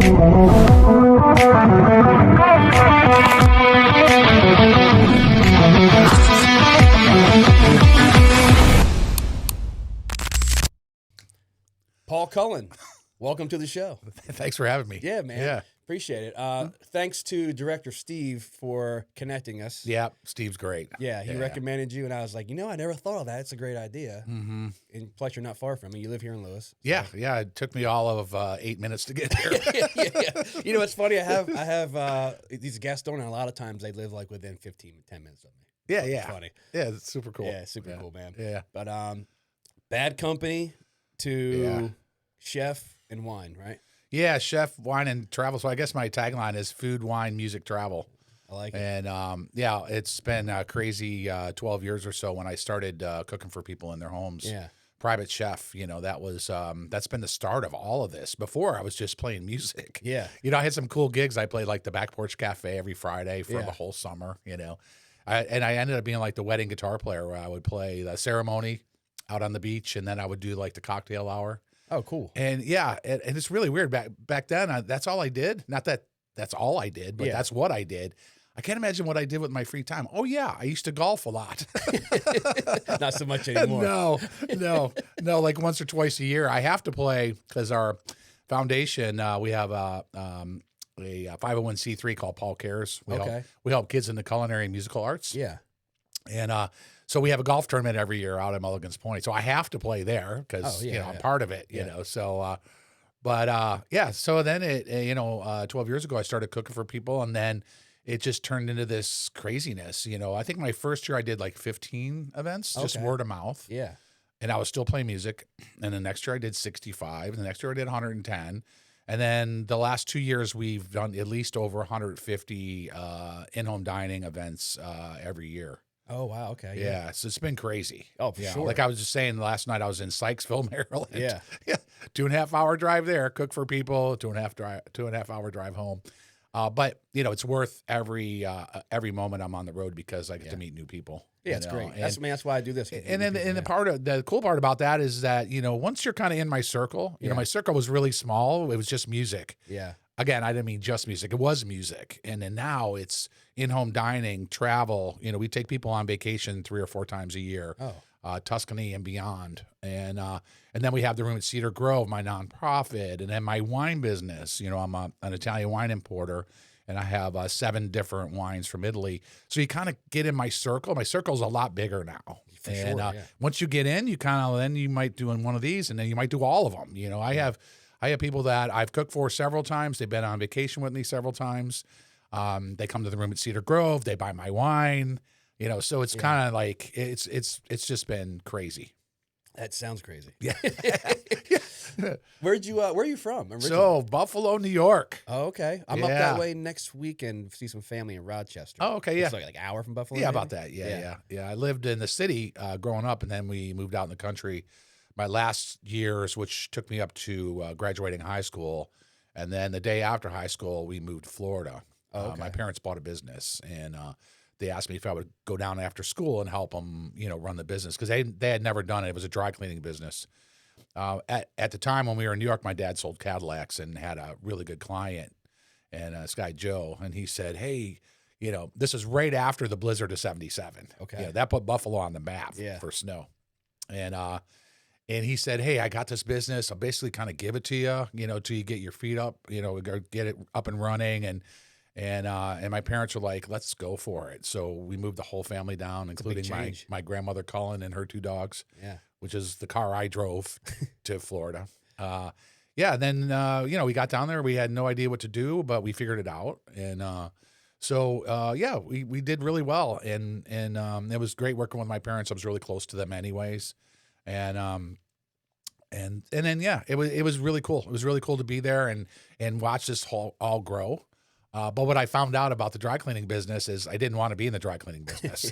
Paul Cullen, welcome to the show. Thanks for having me. Yeah, man. Yeah. Appreciate it. Thanks to director Steve for connecting us. Yeah, Steve's great. Yeah, he recommended you, and I was like, I never thought of that. It's a great idea. Mm-hmm. And plus, you're not far from me. You live here in Lewis. So. Yeah. It took me all of 8 minutes to get there. yeah. You know, it's funny. I have these guests on, and a lot of times they live like within 10 minutes of me. Yeah, It's yeah. funny. Yeah, it's super cool. Yeah, super cool, man. Yeah. But bad company to chef and wine, right? Yeah, chef, wine, and travel. So I guess my tagline is food, wine, music, travel. I like it. And it's been crazy 12 years or so when I started cooking for people in their homes. Yeah. Private chef, that was that's been the start of all of this. Before I was just playing music. Yeah. I had some cool gigs. I played like the Back Porch Cafe every Friday for the whole summer, I ended up being like the wedding guitar player where I would play the ceremony out on the beach, and then I would do like the cocktail hour. Oh, cool. And and it's really weird. Back then, that's all I did. Not that that's all I did, but that's what I did. I can't imagine what I did with my free time. Oh, yeah, I used to golf a lot. Not so much anymore. No. Like once or twice a year. I have to play because our foundation, we have a 501c3 called Paul Cares. We help kids in the culinary and musical arts. Yeah. And so we have a golf tournament every year out at Mulligan's Point. So I have to play there because I'm part of it. You know. So, so then 12 years ago I started cooking for people, and then it just turned into this craziness. I think my first year I did like 15 events, just word of mouth. Yeah. And I was still playing music. And the next year I did 65. And the next year I did 110. And then the last 2 years we've done at least over 150 in-home dining events every year. Oh, wow. Okay. Yeah. So it's been crazy. Oh, for sure. Like I was just saying last night, I was in Sykesville, Maryland. Yeah. 2.5 hour drive there, cook for people, 2.5 hour drive home. But it's worth every moment I'm on the road because I get to meet new people. Yeah, it's great. That's why I do this. And then the cool part about that is that, once you're kind of in my circle, my circle was really small. It was just music. Yeah. Again, I didn't mean just music. It was music. And then now it's in-home dining, travel. We take people on vacation 3 or 4 times a year, Tuscany and beyond. And then we have the room at Cedar Grove, my nonprofit, and then my wine business. I'm an Italian wine importer, and I have 7 different wines from Italy. So you kind of get in my circle. My circle's a lot bigger now. For sure, once you get in, then you might do one of these, and then you might do all of them. I have people that I've cooked for several times. They've been on vacation with me several times. They come to the room at Cedar Grove. They buy my wine. So it's kind of like it's just been crazy. That sounds crazy. Yeah. Where are you from originally? So Buffalo, New York. Oh, okay. I'm up that way next week and see some family in Rochester. Oh, okay. Yeah. It's like an hour from Buffalo. Yeah, maybe? about that. Yeah. I lived in the city growing up, and then we moved out in the country. My last years, which took me up to graduating high school, and then the day after high school, we moved to Florida. My parents bought a business, and they asked me if I would go down after school and help them, run the business because they had never done it. It was a dry cleaning business. At the time when we were in New York, my dad sold Cadillacs and had a really good client, and this guy Joe, and he said, "Hey, this is right after the blizzard of '77. Okay, that put Buffalo on the map for snow, and he said, "Hey, I got this business. I'll basically kind of give it to you, till you get your feet up, get it up and running." And my parents were like, "Let's go for it." So we moved the whole family down, including my grandmother Cullen and her 2 dogs. Yeah, which is the car I drove to Florida. And then we got down there. We had no idea what to do, but we figured it out. And we did really well. And it was great working with my parents. I was really close to them, anyways. And then it was really cool. It was really cool to be there and watch this all grow. But what I found out about the dry cleaning business is I didn't want to be in the dry cleaning business.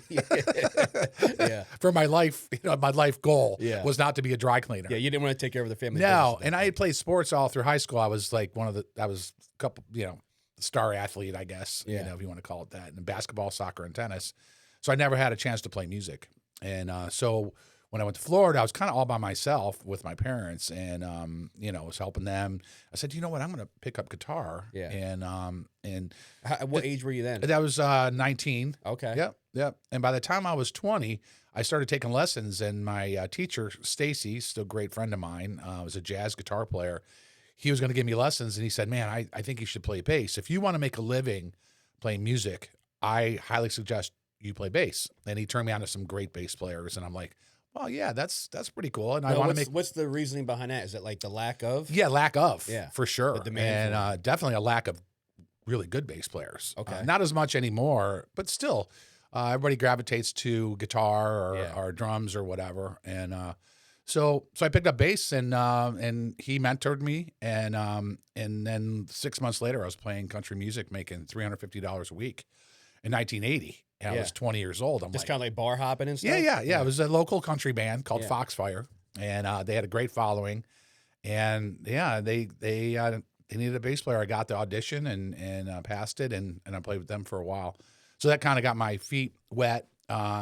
For my life, my life goal was not to be a dry cleaner. Yeah, you didn't want to take care of the family. No, and I had played sports all through high school. I was like I was a couple, star athlete, I guess, if you want to call it that, in basketball, soccer, and tennis. So I never had a chance to play music. And so when I went to Florida, I was kind of all by myself with my parents, and was helping them. I said, you know what, I'm going to pick up guitar. Yeah. And What age were you then? that was 19. Okay. Yep. And by the time I was 20, I started taking lessons, and my teacher, Stacy, still a great friend of mine, was a jazz guitar player. He was going to give me lessons, and he said, man, I think you should play bass. If you want to make a living playing music, I highly suggest you play bass. And he turned me on to some great bass players, and I'm like, well, yeah, that's pretty cool. And I want to make. What's the reasoning behind that? Is it like the lack of? Yeah, lack of. Yeah. For sure. The demand And definitely a lack of really good bass players. Okay. Not as much anymore, but still, everybody gravitates to guitar or drums or whatever. And so I picked up bass, and he mentored me, and then 6 months later, I was playing country music, making $350 a week in 1980. And I was 20 years old. I'm just kind of like bar hopping and stuff. Yeah. It was a local country band called Foxfire, and they had a great following. And they needed a bass player. I got the audition and passed it, and I played with them for a while. So that kind of got my feet wet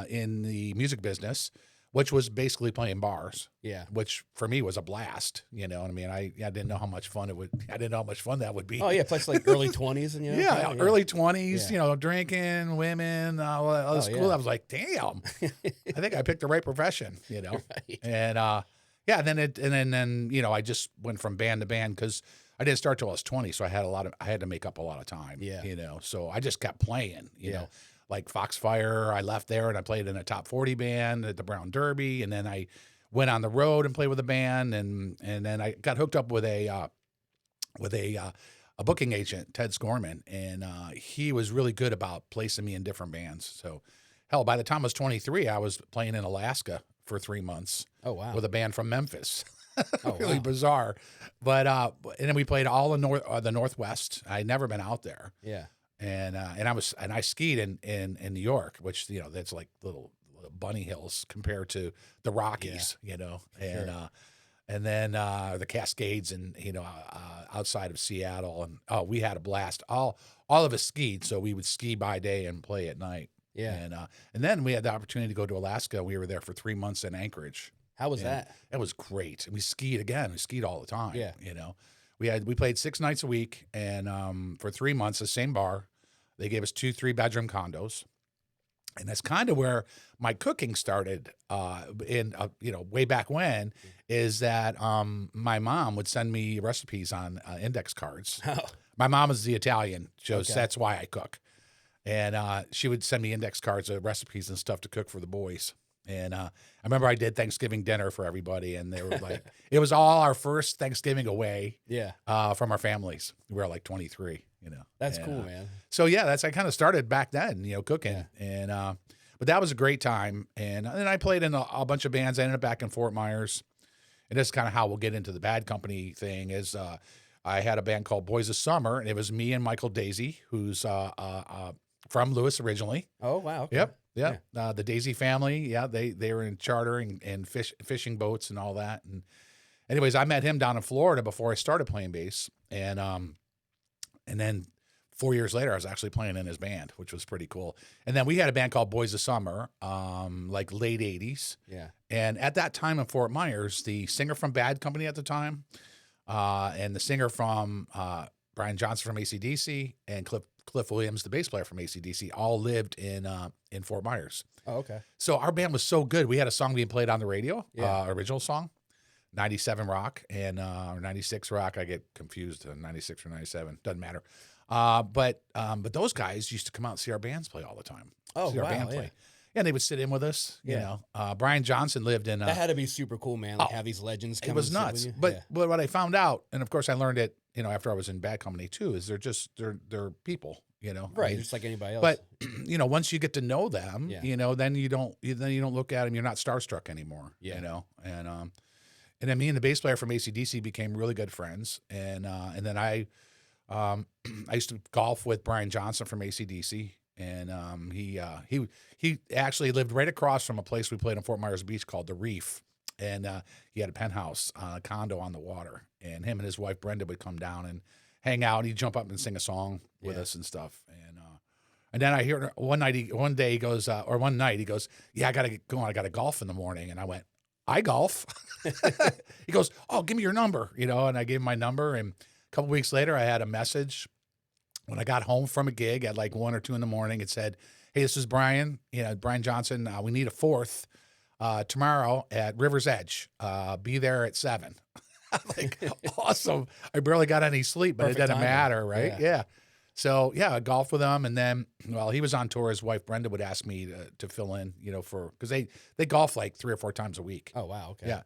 in the music business, which was basically playing bars. Yeah. Which for me was a blast. You know what I mean? I didn't know how much fun it would. I didn't know how much fun that would be. Oh yeah, plus like early 20s and early 20s. Drinking, women, all this cool. I was like, damn, I think I picked the right profession. Right. And then I just went from band to band because I didn't start till I was 20, so I had to make up a lot of time. Yeah. So I just kept playing. You know. Like Foxfire, I left there and I played in a top 40 band at the Brown Derby, and then I went on the road and played with a band, and then I got hooked up with a booking agent, Ted Scorman, and he was really good about placing me in different bands. So, hell, by the time I was 23, I was playing in Alaska for 3 months. Oh wow! With a band from Memphis. Really bizarre, but and then we played all in the Northwest. I'd never been out there. Yeah. And I skied in New York, which that's like little bunny hills compared to the Rockies, and then the Cascades and outside of Seattle, and we had a blast. All of us skied, so we would ski by day and play at night. Yeah, and then we had the opportunity to go to Alaska. We were there for 3 months in Anchorage. How was that? It was great. We skied again. We skied all the time. Yeah, we played 6 nights a week, and for 3 months, the same bar. They gave us 2 3-bedroom condos, and that's kind of where my cooking started. Way back when, is that my mom would send me recipes on index cards. Oh. My mom is the Italian, so that's why I cook, and she would send me index cards of recipes and stuff to cook for the boys. And I remember I did Thanksgiving dinner for everybody, and they were like, it was all our first Thanksgiving away from our families. We were like 23, That's cool, man. So I kind of started back then, cooking. And but that was a great time. And then I played in a bunch of bands. I ended up back in Fort Myers. And this is kind of how we'll get into the Bad Company thing is I had a band called Boys of Summer, and it was me and Michael Daisy, who's from Lewis originally. Oh, wow. Okay. Yep. Yeah. The Daisy family. Yeah. They were in chartering and fishing boats and all that. And anyways, I met him down in Florida before I started playing bass. And then 4 years later, I was actually playing in his band, which was pretty cool. And then we had a band called Boys of Summer, like late 80s. Yeah. And at that time in Fort Myers, the singer from Bad Company at the time, and the singer from Brian Johnson from AC/DC, and Cliff Williams, the bass player from AC/DC, all lived in Fort Myers. Oh, okay. So our band was so good. We had a song being played on the radio, original song, 97 Rock and 96 Rock. I get confused, 96 or 97, doesn't matter. But those guys used to come out and see our bands play all the time. Oh, see our wow, band play. yeah. Yeah, and they would sit in with us. You know, Brian Johnson lived in. That had to be super cool, man. Like have these legends come. It was nuts. But what I found out, and of course I learned it, after I was in Bad Company too, is they're people. Right, I mean, just like anybody else. But once you get to know them, then you don't look at them. You're not starstruck anymore. And then me and the bass player from AC/DC became really good friends. And then I used to golf with Brian Johnson from AC/DC. And he actually lived right across from a place we played in Fort Myers Beach called The Reef. And he had a penthouse, a condo on the water. And him and his wife Brenda would come down and hang out. And he'd jump up and sing a song with us and stuff. And then I hear one night he goes, "Yeah, I gotta get going. I gotta golf in the morning." And I went, I golf. He goes, oh, give me your number, and I gave him my number. And a couple weeks later, I had a message when I got home from a gig at like 1 or 2 in the morning. It said, hey, this is Brian, Brian Johnson. We need a fourth tomorrow at River's Edge. Be there at 7. I'm like, awesome. I barely got any sleep, but Perfect it doesn't timing. matter, right? Yeah. Yeah. So, yeah, I golfed with him. And then while he was on tour, his wife, Brenda, would ask me to fill in, because they golf like 3 or 4 times a week. Oh, wow. Okay. Yeah.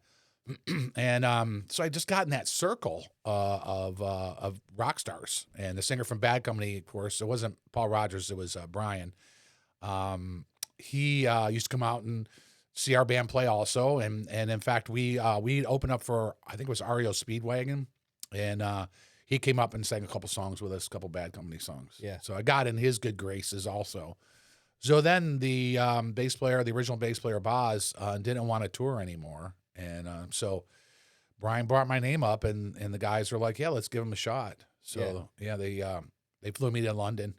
And so I just got in that circle of rock stars. And the singer from Bad Company, of course, it wasn't Paul Rogers, it was Brian. He used to come out and see our band play also. And in fact, we opened up for, I think it was REO Speedwagon. And he came up and sang a couple songs with us, a couple Bad Company songs. Yeah. So I got in his good graces also. So then the original bass player, Boz, didn't want to tour anymore. And so Brian brought my name up, and the guys were like, yeah, let's give him a shot. So, they flew me to London.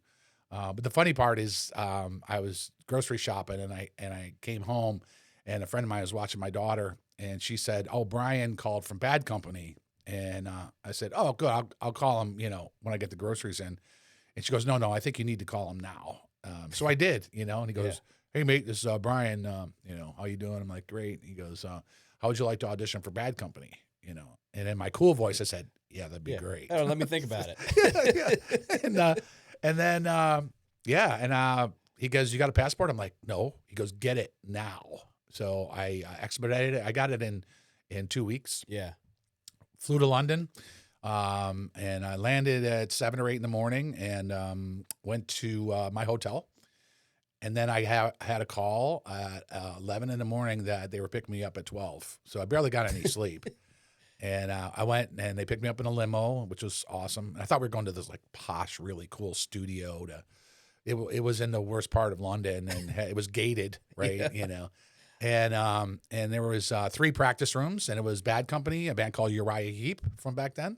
But the funny part is I was grocery shopping, and I came home, and a friend of mine was watching my daughter, and she said, oh, Brian called from Bad Company. And I said, oh, good, I'll call him, when I get the groceries in. And she goes, no, I think you need to call him now. So I did, and he goes, hey, mate, this is Brian, how you doing? I'm like, great. He goes, how would you like to audition for Bad Company? And in my cool voice, I said, yeah, that'd be great. Oh, let me think about it. And then, he goes, you got a passport? I'm like, no. He goes, get it now. So I expedited it. I got it in 2 weeks. Yeah. Flew to London, and I landed at 7 or 8 in the morning, and went to my hotel. And then I had a call at 11 in the morning that they were picking me up at 12. So I barely got any sleep. And I went, and they picked me up in a limo, which was awesome. I thought we were going to this like posh, really cool studio. It was in the worst part of London, and it was gated, right? Yeah. And there was 3 practice rooms, and it was Bad Company, a band called Uriah Heep from back then,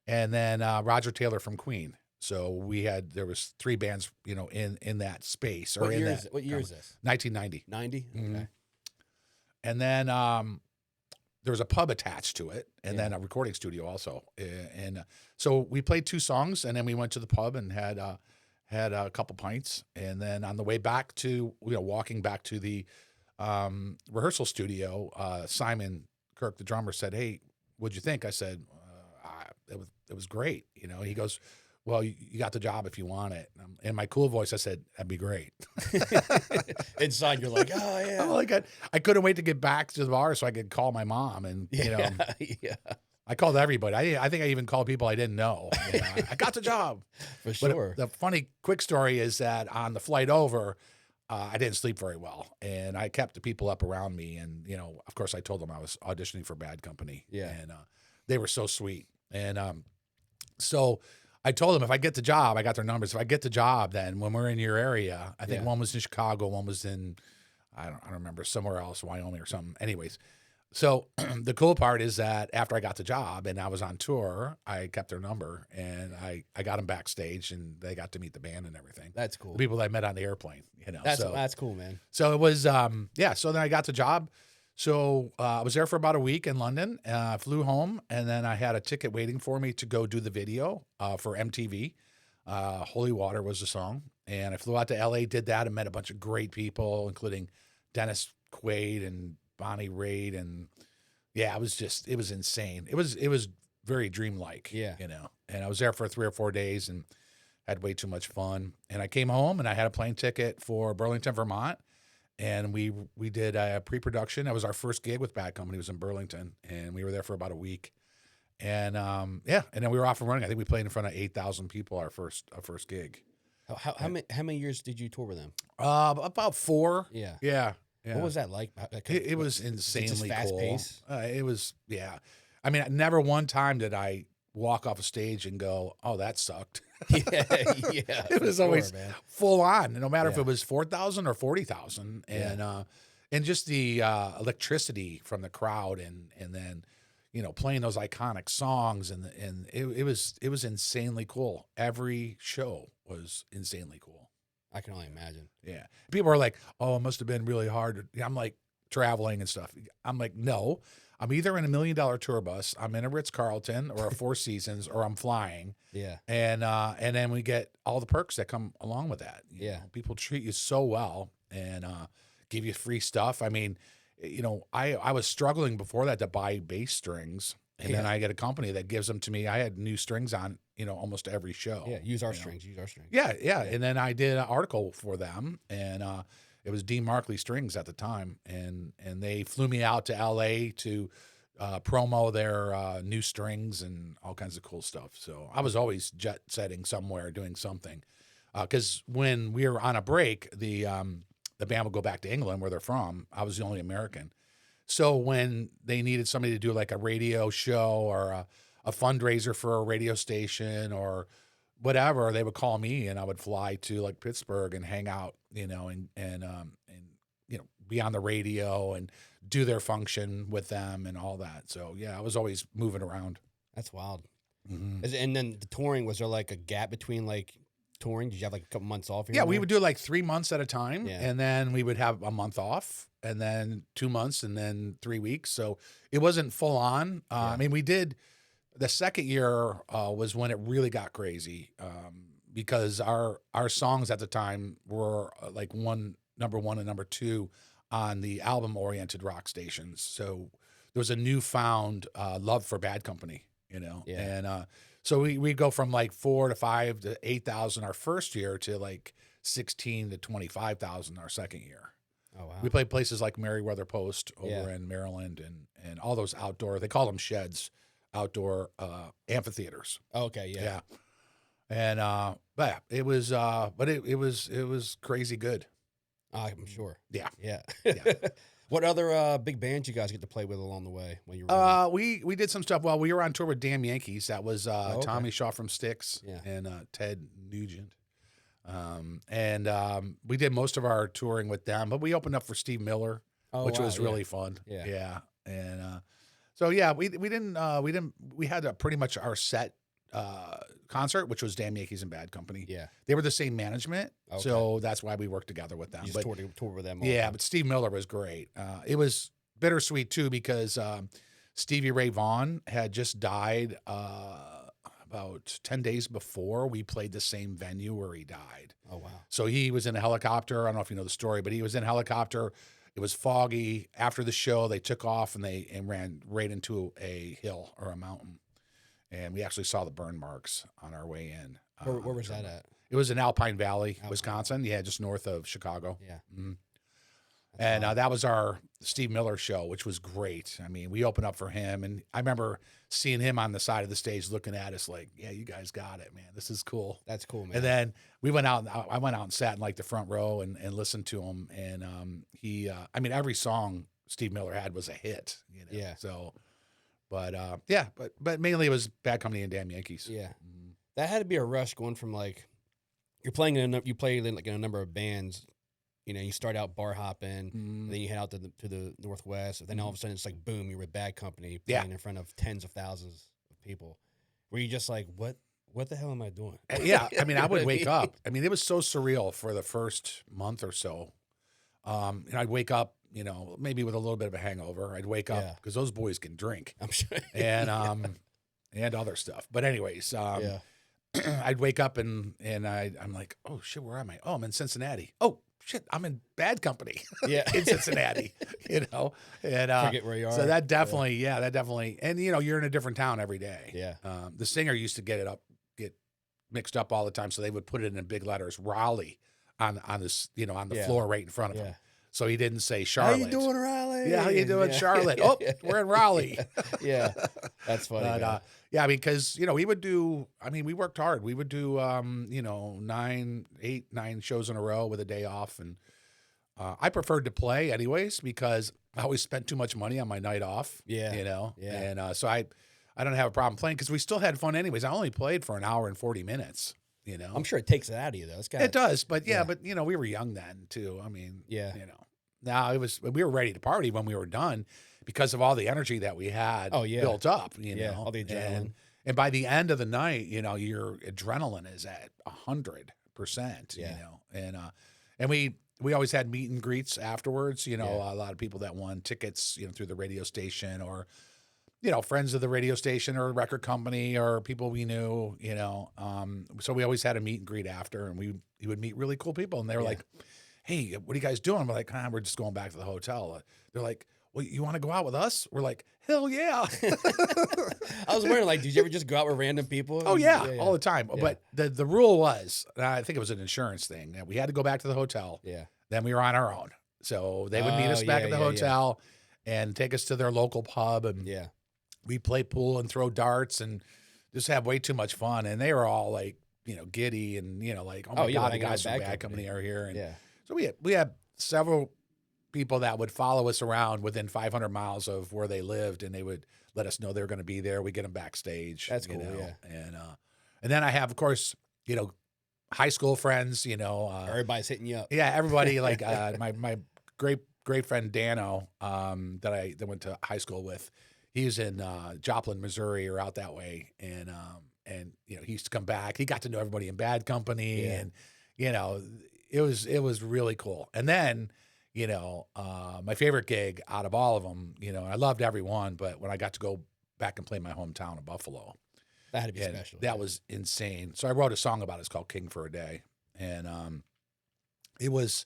and then Roger Taylor from Queen. So there was 3 bands, in that space. What year is this? 1990. 90? Okay. Mm-hmm. And then there was a pub attached to it, and then a recording studio also. And so we played 2 songs, and then we went to the pub and had a couple pints. And then on the way back to, walking back to the rehearsal studio, Simon Kirk, the drummer, said, hey, what'd you think? I said, it was great. He goes, well, you got the job if you want it. In my cool voice, I said, that'd be great. Inside, you're like, oh, yeah. I'm like, I couldn't wait to get back to the bar so I could call my mom. And, Yeah. I called everybody. I think I even called people I didn't know. I got the job. For sure. But the funny quick story is that on the flight over, I didn't sleep very well. And I kept the people up around me. And, of course, I told them I was auditioning for Bad Company. Yeah. And they were so sweet. And so I told them if I get the job, I got their numbers. If I get the job, then when we're in your area, I think one was in Chicago, one was in, I don't remember, somewhere else, Wyoming or something. Anyways, so the cool part is that after I got the job and I was on tour, I kept their number, and I got them backstage, and they got to meet the band and everything. That's cool. The people that I met on the airplane, That's cool, man. So it was, so then I got the job. So I was there for about a week in London, flew home, and then I had a ticket waiting for me to go do the video for MTV. Holy Water was the song. And I flew out to LA, did that, and met a bunch of great people, including Dennis Quaid and Bonnie Raitt. And it was insane. It was very dreamlike, and I was there for 3 or 4 days and had way too much fun. And I came home, and I had a plane ticket for Burlington, Vermont. And we did a pre-production. That was our first gig with Bad Company. It was in Burlington, and we were there for about a week. And and then we were off and running. I think we played in front of 8,000 people our first gig. How many years did you tour with them? About 4. Yeah. Yeah. What was that like? It was insanely fast cool. pace? It was, I mean, never one time did I walk off a stage and go, oh, that sucked. Yeah. It was always full on, no matter if Yeah. it was 4,000 or 40,000, and just the electricity from the crowd, and then playing those iconic songs, and it was insanely cool. Every show was insanely cool. I can only imagine. Yeah, people are like, oh, it must have been really hard. I'm like, traveling and stuff. I'm like, no, I'm either in $1 million tour bus, I'm in a Ritz-Carlton or a Four Seasons, or I'm flying. Yeah. And then we get all the perks that come along with that. You Yeah. know, people treat you so well and give you free stuff. I mean, you know, I was struggling before that to buy bass strings. And then I get a company that gives them to me. I had new strings on, you know, almost every show. Yeah. Use our you know. strings. Use our strings. Yeah. And then I did an article for them, and it was Dean Markley Strings at the time, and they flew me out to LA to promo their new strings and all kinds of cool stuff. So I was always jet setting somewhere, doing something. Because when we were on a break, the band would go back to England, where they're from. I was the only American. So when they needed somebody to do like a radio show or a fundraiser for a radio station or whatever, they would call me, and I would fly to like Pittsburgh and hang out, you know, and you know, be on the radio and do their function with them and all that. So yeah, I was always moving around. That's wild. Mm-hmm. And then the touring, was there like a gap between like touring? Did you have like a couple months off? Yeah, we would do like 3 months at a time, Yeah. and then we would have a month off, and then 2 months, and then 3 weeks. So it wasn't full on. I mean, we did the second year was when it really got crazy, because our songs at the time were like number one and number two on the album-oriented rock stations. So there was a newfound love for Bad Company, you know, and so we go from like 4,000 to 5,000 to 8,000 our first year to like 16,000 to 25,000 our second year. Oh, wow. We played places like Meriwether Post over in Maryland and all those outdoor, they call them sheds, outdoor amphitheaters. Oh, okay. Yeah. Yeah. And but it was it was crazy good. I'm sure. Yeah. Yeah. Yeah. What other big bands you guys get to play with along the way when you were? We did some stuff. Well, we were on tour with Damn Yankees. That was okay. Tommy Shaw from Styx and Ted Nugent. And we did most of our touring with them, but we opened up for Steve Miller, which was really fun. Yeah. Yeah. And so yeah, we had pretty much our set concert, which was Damn Yankees and Bad Company. Yeah. They were the same management, Okay. so that's why we worked together with them. You just toured with them. Yeah, but Steve Miller was great. It was bittersweet too, because Stevie Ray Vaughan had just died about 10 days before we played the same venue where he died. Oh, wow. So he was in a helicopter. I don't know if you know the story, but he was in a helicopter. It was foggy. After the show, they took off and ran right into a hill or a mountain. And we actually saw the burn marks on our way in. Where was that at? It was in Alpine Valley, Wisconsin. Yeah, just north of Chicago. Yeah. Mm-hmm. And that was our Steve Miller show, which was great. I mean, we opened up for him, and I remember seeing him on the side of the stage looking at us like, yeah, you guys got it, man. This is cool. That's cool, man. And then we went out, I went out and sat in like the front row and listened to him. And he, I mean, every song Steve Miller had was a hit, you know? Yeah. So, but but mainly it was Bad Company and Damn Yankees. Yeah. Mm-hmm. That had to be a rush going from like, you play in like in a number of bands. You know, you start out bar hopping, and then you head out to the Northwest, and then all of a sudden it's like, boom, you're with Bad Company playing in front of tens of thousands of people. Were you just like, what the hell am I doing? Yeah, I mean, I would wake up. I mean, it was so surreal for the first month or so. And I'd wake up, you know, maybe with a little bit of a hangover. I'd wake up because those boys can drink. I'm sure. And other stuff. But anyways, I'd wake up and I'm like, oh shit, where am I? Oh, I'm in Cincinnati. Oh shit, I'm in Bad Company. In Cincinnati. You know, and forget where you are. So that definitely, and you know, you're in a different town every day. Yeah. The singer used to get mixed up all the time, so they would put it in big letters, Raleigh, on this, you know, on the floor right in front of him. So he didn't say Charlotte. How you doing, Raleigh? Yeah, how you doing, Charlotte? Oh, we're in Raleigh. Yeah, that's funny. But, yeah, because, you know, we worked hard. We would do, you know, 9 shows in a row with a day off. And I preferred to play anyways, because I always spent too much money on my night off. Yeah. You know? Yeah. And so I don't have a problem playing, because we still had fun anyways. I only played for an hour and 40 minutes. You know, I'm sure it takes it out of you though. It does, but but you know, we were young then too. I mean, you know, now we were ready to party when we were done because of all the energy that we had built up. You know, all the adrenaline. And by the end of the night, you know, your adrenaline is at 100%. You know, and we always had meet and greets afterwards. You know, Yeah. a lot of people that won tickets, you know, through the radio station or, you know, friends of the radio station or record company or people we knew, you know. So we always had a meet and greet after, and we would meet really cool people. And they were Yeah. like, "Hey, what are you guys doing?" We're like, we're just going back to the hotel. They're like, "Well, you want to go out with us?" We're like, "Hell yeah." I was wondering, like, did you ever just go out with random people? Oh yeah, all the time. Yeah. But the rule was, I think it was an insurance thing, that we had to go back to the hotel. Yeah. Then we were on our own. So they would meet us back at the hotel and take us to their local pub, and Yeah. we play pool and throw darts and just have way too much fun. And they were all like, you know, giddy and, you know, like, oh my God, the guys from Bad Company are here. And Yeah. so we had several people that would follow us around within 500 miles of where they lived, and they would let us know they were going to be there. We get them backstage. That's cool, know? yeah. And then I have, of course, you know, high school friends, you know. Everybody's hitting you up. Yeah, everybody, like my great friend Dano, that I went to high school with. He was in Joplin, Missouri, or out that way, and you know, he used to come back. He got to know everybody in Bad Company, and you know, it was really cool. And then, you know, my favorite gig out of all of them, you know, I loved every one, but when I got to go back and play my hometown of Buffalo, that had to be special. That was insane. So I wrote a song about it. It's called "King for a Day," and it was.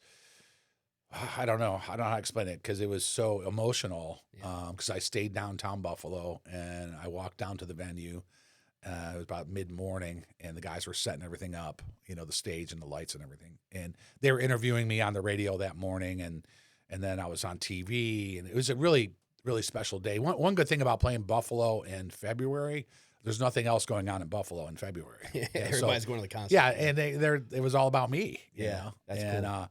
I don't know how to explain it, because it was so emotional. Because I stayed downtown Buffalo and I walked down to the venue. It was about mid-morning, and the guys were setting everything up, you know, the stage and the lights and everything. And they were interviewing me on the radio that morning, and then I was on TV, and it was a really, really special day. One good thing about playing Buffalo in February, there's nothing else going on in Buffalo in February. Everybody's going to the concert. Yeah, and it was all about me. You know? That's cool.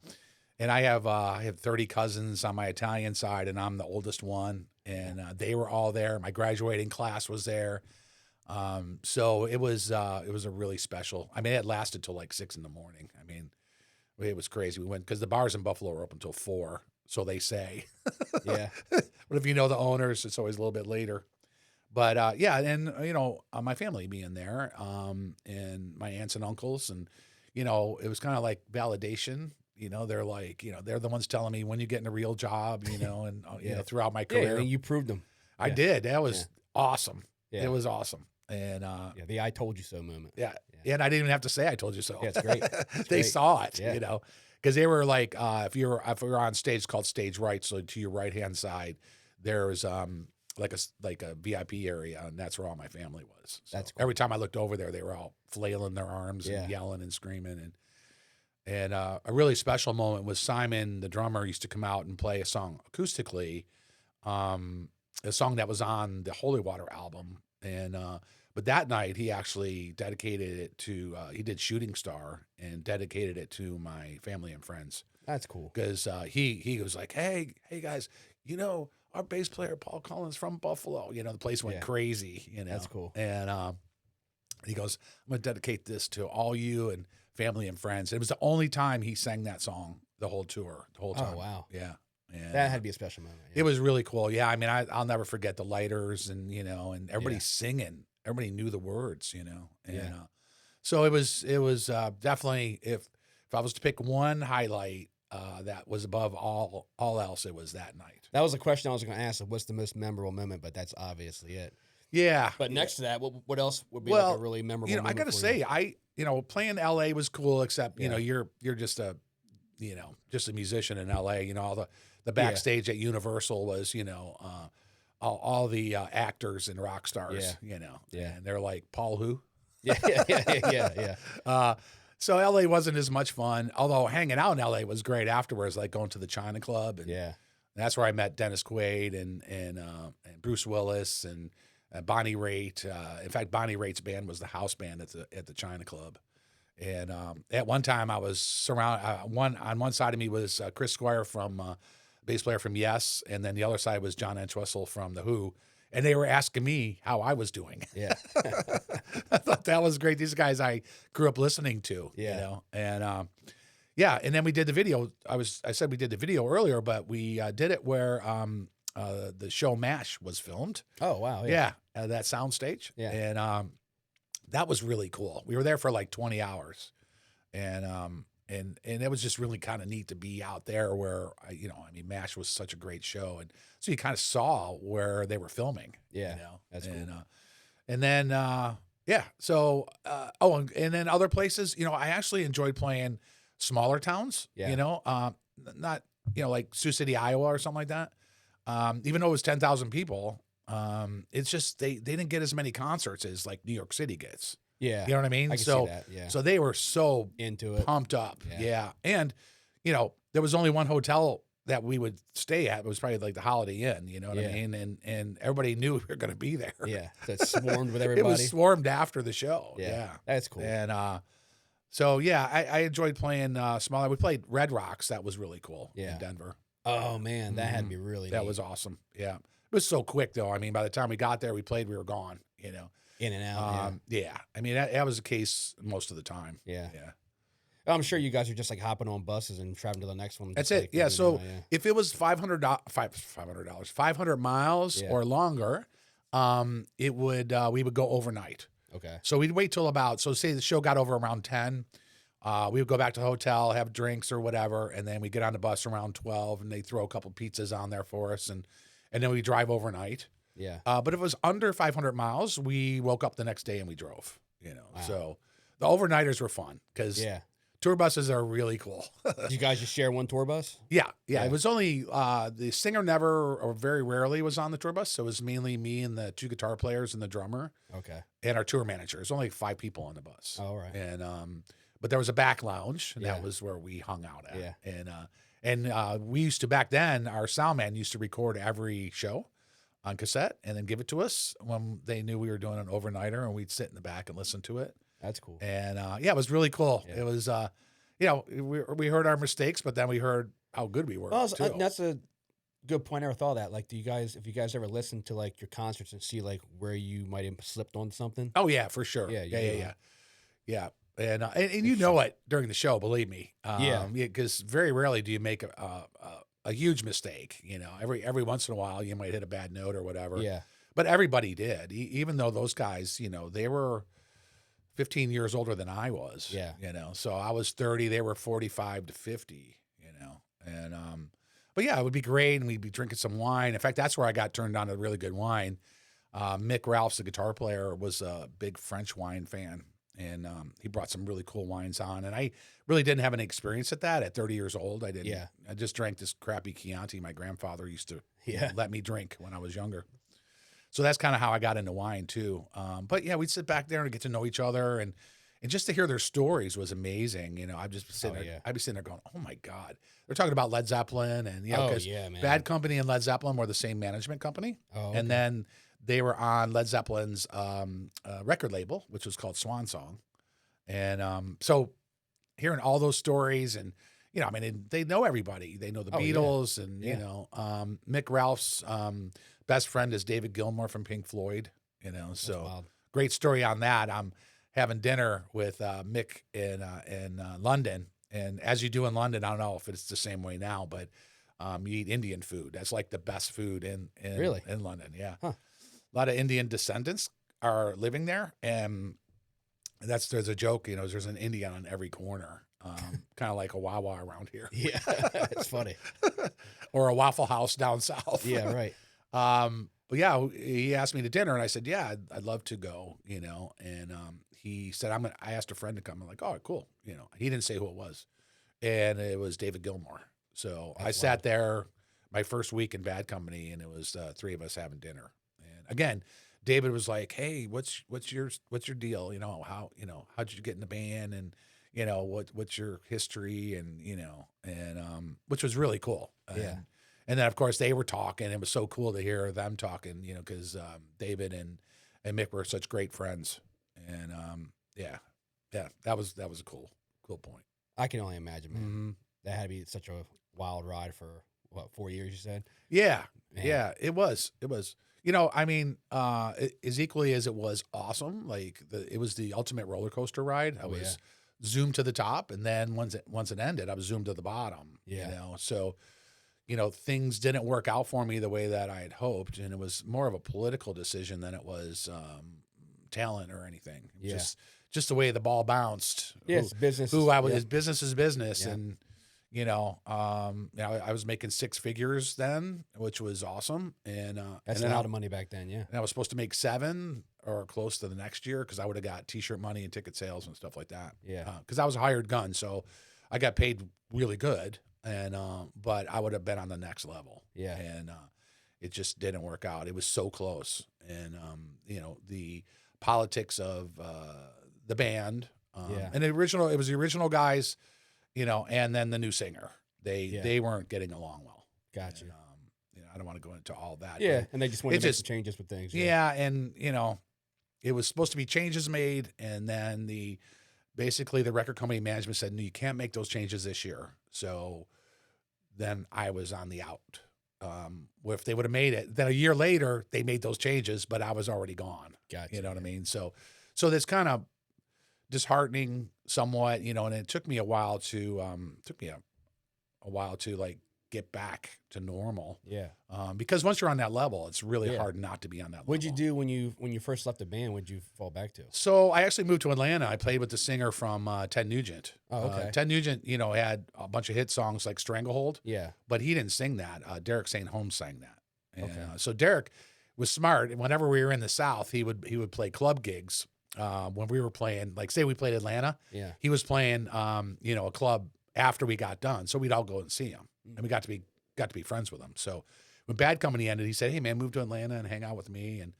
And I have 30 cousins on my Italian side, and I'm the oldest one. And they were all there. My graduating class was there. So it was a really special. I mean, it lasted till like 6 a.m. I mean, it was crazy. We went, because the bars in Buffalo are open till 4, so they say. Yeah. But if you know the owners, it's always a little bit later. But yeah, and you know, my family being there, and my aunts and uncles, and you know, it was kind of like validation. You know, they're like, you know, they're the ones telling me when you get in a real job, you know, and you know, throughout my career. And you proved them. I did. That was awesome. Yeah. It was awesome. And the "I told you so" moment. Yeah. And I didn't even have to say I told you so. Yeah, it's great. They saw it, Yeah. you know, because they were like, if we were on stage, it's called stage right. So to your right hand side, there's like a VIP area, and that's where all my family was. So That's cool. every time I looked over there, they were all flailing their arms and yelling and screaming. And a really special moment was Simon, the drummer, used to come out and play a song acoustically, a song that was on the Holy Water album. And but that night he actually dedicated it to he did Shooting Star and dedicated it to my family and friends. That's cool. Because he was like, hey guys, you know, our bass player Paul Cullen's from Buffalo. You know, the place went crazy. You know, that's cool. And he goes, I'm going to dedicate this to all you and family and friends. It was the only time he sang that song the whole tour, the whole time. Oh, wow. Yeah. And That had to be a special moment. Yeah. it was really cool. Yeah. I mean, I'll never forget the lighters and, you know, and everybody singing. Everybody knew the words, you know. And so it was definitely, if I was to pick one highlight that was above all else, it was that night. That was a question I was going to ask. What's the most memorable moment? But that's obviously it. Yeah. But next to that, what else would be like a really memorable moment? I got to say, playing LA was cool, except, you know, you're just a musician in LA. You know, all the backstage at Universal was, you know, all the actors and rock stars, you know, and they're like, Paul who? Yeah. So LA wasn't as much fun, although hanging out in LA was great afterwards, like going to the China Club. And that's where I met Dennis Quaid and Bruce Willis and Bonnie Raitt. In fact, Bonnie Raitt's band was the house band at the China Club. And at one time, I was surrounded. On one side of me was Chris Squire bass player from Yes, and then the other side was John Entwistle from The Who, and they were asking me how I was doing. Yeah, I thought that was great. These guys I grew up listening to. Yeah, you know? And and then we did the video. I said we did the video earlier, but we did it where the show MASH was filmed. Oh wow! Yeah, at that soundstage. Yeah, and that was really cool. We were there for like 20 hours, and and it was just really kind of neat to be out there where MASH was such a great show, and so you kind of saw where they were filming. Yeah, you know, that's and cool. and then yeah, so and then other places. I actually enjoyed playing smaller towns. Yeah. Not like Sioux City, Iowa, or something like that. Even though it was 10,000 people, it's just they didn't get as many concerts as like New York City gets. Yeah, You know what I mean? I can So see that. Yeah, so they were so into it. pumped up. Yeah. Yeah. And, there was only one hotel that we would stay at. It was probably like the Holiday Inn, you know what I Yeah. mean? And everybody knew we were going to be there. Yeah, so it swarmed with It everybody. was swarmed after the show. Yeah, Yeah. that's cool. And so, yeah, I enjoyed playing smaller. We played Red Rocks. That was really cool Yeah. in Denver. Oh man, that had to be really. That neat. was awesome. Yeah. It was so quick, though. I mean, by the time we got there, we played, we were gone, in and out. Yeah. I mean, that was the case most of the time. Yeah. Yeah. I'm sure you guys are just like hopping on buses and traveling to the next one. That's just it. like Yeah. we do So now, yeah. if it was $500, 500 miles Yeah. or longer, it would we would go overnight. Okay. So we'd wait till say the show got over around 10. We would go back to the hotel, have drinks or whatever, and then we get on the bus around 12, and they throw a couple pizzas on there for us, and then we drive overnight. Yeah. But if it was under 500 miles, we woke up the next day and we drove. Wow. So the overnighters were fun because Yeah. tour buses are really cool. Did you guys just share one tour bus? Yeah. Yeah. It was only the singer never or very rarely was on the tour bus. So it was mainly me and the two guitar players and the drummer Okay. and our tour manager. There's only 5 people on the bus. Oh, all right. And but there was a back lounge, and Yeah. that was where we hung out at. Yeah. And we used to, back then, our sound man used to record every show on cassette and then give it to us when they knew we were doing an overnighter, and we'd sit in the back and listen to it. That's cool. And yeah, it was really cool. Yeah. It was we heard our mistakes, but then we heard how good we were. Well, too. that's a good point. I never thought of that. Like, if you guys ever listen to like your concerts and see like where you might have slipped on something? Oh yeah, for sure. Yeah, Yeah. And you know it during the show, believe me. Yeah. Because very rarely do you make a huge mistake. Every once in a while you might hit a bad note or whatever. Yeah. But everybody did, even though those guys, they were 15 years older than I was. Yeah. So I was 30, they were 45 to 50. And but yeah, it would be great, and we'd be drinking some wine. In fact, that's where I got turned on to really good wine. Mick Ralphs, the guitar player, was a big French wine fan. And he brought some really cool wines on. And I really didn't have any experience at that. At 30 years old, I didn't. Yeah. I just drank this crappy Chianti my grandfather used to Yeah. let me drink when I was younger. So that's kind of how I got into wine, too. But, yeah, we'd sit back there and get to know each other. And just to hear their stories was amazing. I'd just sit there. yeah. I'd be sitting there going, oh, my God. They're talking about Led Zeppelin. And, Oh, because yeah, man. Bad Company and Led Zeppelin were the same management company. Oh, And then they were on Led Zeppelin's record label, which was called Swan Song. And so hearing all those stories, and they know everybody. They know the Beatles, and Mick Ralph's best friend is David Gilmour from Pink Floyd. So wild. great story on that. I'm having dinner with Mick in London, and as you do in London, I don't know if it's the same way now, but you eat Indian food. That's like the best food in Really? in London. Yeah, Huh. A lot of Indian descendants are living there, and there's a joke, there's an Indian on every corner, kind of like a Wawa around here. Yeah. It's funny. Or a Waffle House down south. Yeah. Right. But yeah, he asked me to dinner, and I said, yeah, I'd love to go, and he said, I asked a friend to come. I'm like, oh, cool. He didn't say who it was, and it was David Gilmour. So I sat there my first week in Bad Company, and it was 3 of us having dinner. And again, David was like, hey, what's your deal? How'd you get in the band, and what's your history, and which was really cool. Yeah. And then of course they were talking. It was so cool to hear them talking, because David and Mick were such great friends. And yeah, that was a cool point. I can only imagine, man. Mm-hmm. That had to be such a wild ride for 4 years, you said? Yeah. Man. Yeah, it was. As equally as it was awesome, like it was the ultimate roller coaster ride. I was zoomed to the top, and then once it ended, I was zoomed to the bottom. Yeah. So things didn't work out for me the way that I had hoped, and it was more of a political decision than it was talent or anything. Yeah. just the way the ball bounced. Yeah, it's business. Who I was, Yeah. his business is business, Yeah. and I was making 6 figures then, which was awesome, and That's and a then lot of money back then. Yeah. and I was supposed to make 7 or close to the next year because I would have got T-shirt money and ticket sales and stuff like that. Yeah. Because I was a hired gun, so I got paid really good, and but I would have been on the next level. Yeah. And it just didn't work out. It was so close, and the politics of the band, Yeah. and it was the original guys, and then the new singer. Yeah. They weren't getting along well. Gotcha. And, I don't want to go into all that. Yeah, but and they just wanted it to make just- some changes with things. yeah, and it was supposed to be changes made, and then basically the record company management said, no, you can't make those changes this year. So then I was on the out. If they would have made it, then a year later they made those changes, but I was already gone. Gotcha. You know what I mean? So that's kind of disheartening somewhat, and it took me a while to like get back to normal. Yeah. Because once you're on that level, it's really Yeah. hard not to be on that level. What'd you do when you first left the band? What'd you fall back to? So I actually moved to Atlanta. I played with the singer from Ted Nugent. Oh, okay. Ted Nugent, had a bunch of hit songs like Stranglehold, Yeah. but he didn't sing that. Derek St. Holmes sang that. And, Okay. so Derek was smart. And whenever we were in the South, he would play club gigs. When we were playing, like say we played Atlanta, Yeah. he was playing, a club after we got done. So we'd all go and see him, and we got to be friends with him. So when Bad Company ended, he said, "Hey man, move to Atlanta and hang out with me." And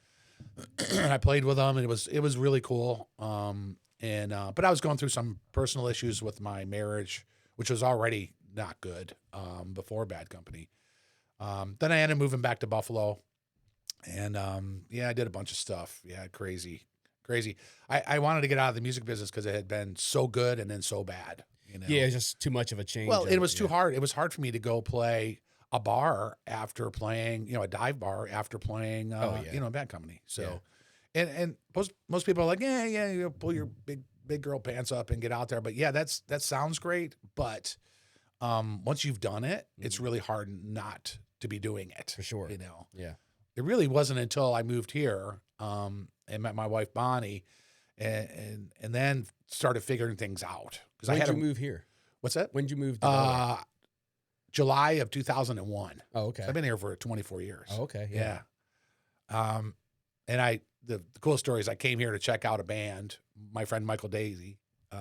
I played with him, and it was really cool. But I was going through some personal issues with my marriage, which was already not good before Bad Company. Then I ended up moving back to Buffalo, and I did a bunch of stuff. Yeah, crazy. I wanted to get out of the music business because it had been so good and then so bad. Yeah, it's just too much of a change. Well, it was yeah. too hard. It was hard for me to go play a bar after playing, a dive bar after playing, Bad Company. So, and most people are like, yeah, pull your big girl pants up and get out there. But yeah, that sounds great. But once you've done it, it's really hard not to be doing it. For sure. Yeah. It really wasn't until I moved here and met my wife Bonnie, and then started figuring things out. When did you move here? What's that? When did you move? To July of 2001. oh, okay. So I've been here for 24 years. Oh, okay. Yeah. And the cool story is I came here to check out a band. My friend Michael Daisy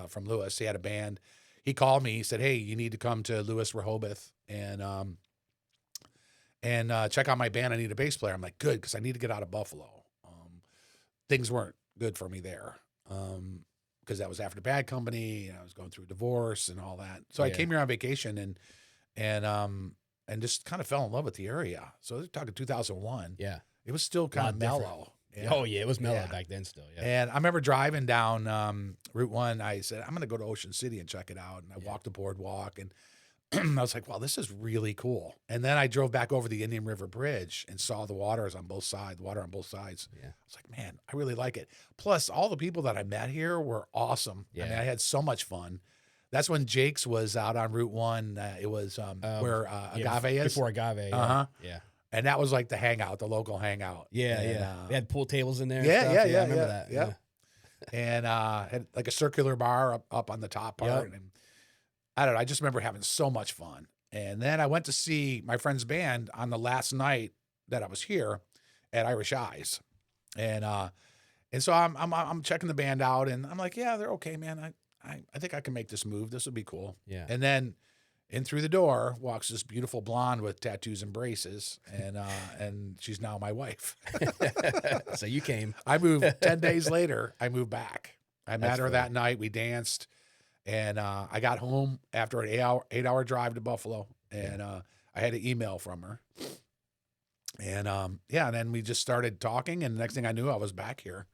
from Lewis, he had a band. He called me. He said, "Hey, you need to come to Lewis, Rehoboth, and check out my band. I need a bass player." I'm like, "Good, because I need to get out of Buffalo." Things weren't good for me there because that was after Bad Company, and I was going through a divorce and all that. So I came here on vacation and just kind of fell in love with the area. So we're talking 2001. Yeah. It was still kind of different. mellow. Yeah. Oh yeah, it was mellow Yeah. back then still. Yeah. And I remember driving down Route 1. I said, I'm going to go to Ocean City and check it out. And I walked the boardwalk, and I was like, wow, this is really cool. And then I drove back over the Indian River Bridge and saw the water on both sides. Yeah. I was like, man, I really like it. Plus, all the people that I met here were awesome. Yeah. I mean, I had so much fun. That's when Jake's was out on Route 1. It was where Agave is. Before Agave. Uh-huh. Yeah. And that was like the hangout, the local hangout. Yeah. And, Yeah. They had pool tables in there. Yeah, and stuff. yeah, I remember that. yeah. And had like a circular bar up on the top part. Yep. And I don't know. I just remember having so much fun. And then I went to see my friend's band on the last night that I was here at Irish Eyes. And so I'm checking the band out, and I'm like, yeah, they're okay, man. I think I can make this move. This would be cool. Yeah. And then in through the door walks this beautiful blonde with tattoos and braces, and she's now my wife. So you came. I moved 10 days later. I moved back. I met her funny. that night. We danced, and I got home after an 8-hour drive to Buffalo, and I had an email from her. And and then we just started talking, and the next thing I knew, I was back here.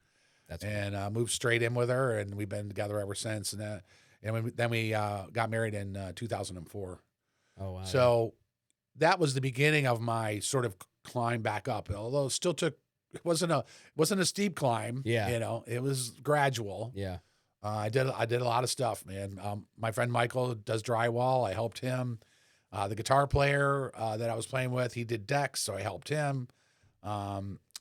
That's and moved straight in with her, and we've been together ever since. And then we got married in 2004. Oh wow. So that was the beginning of my sort of climb back up. Although it still took, it wasn't a steep climb. Yeah. It was gradual. Yeah. I did a lot of stuff, man. My friend Michael does drywall. I helped him. The guitar player that I was playing with, he did decks, so I helped him.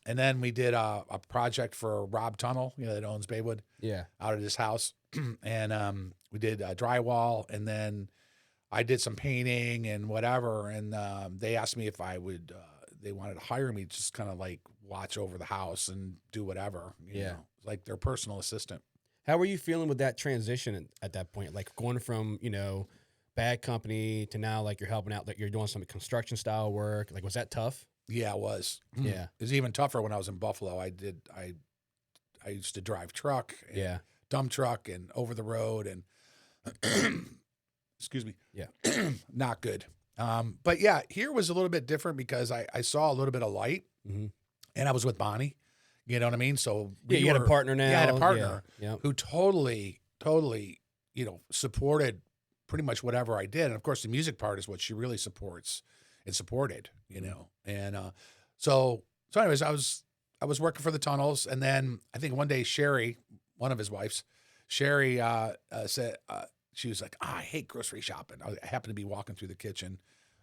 And then we did a project for Rob Tunnel, that owns Baywood, Yeah. out at his house. And we did drywall, and then I did some painting and whatever. And they asked me if I would, they wanted to hire me, just kind of like watch over the house and do whatever, you know, like their personal assistant. How were you feeling with that transition at that point? Like going from, bad company to now, like you're helping out, like you're doing some construction style work. Like, was that tough? Yeah, it was. Yeah. It was even tougher when I was in Buffalo. I used to drive truck, and dump truck, and over the road, and excuse me. Yeah. Not good. But yeah, here was a little bit different because I saw a little bit of light, Mm-hmm. and I was with Bonnie. You know what I mean? So you had a partner now. Yeah, I had a partner Yeah. who totally, supported pretty much whatever I did. And of course, the music part is what she really supports and supported, And so anyways, I was working for the tunnels, and then I think one day Sherry, one of his wives, Sherry said, she was like, I hate grocery shopping. I happened to be walking through the kitchen.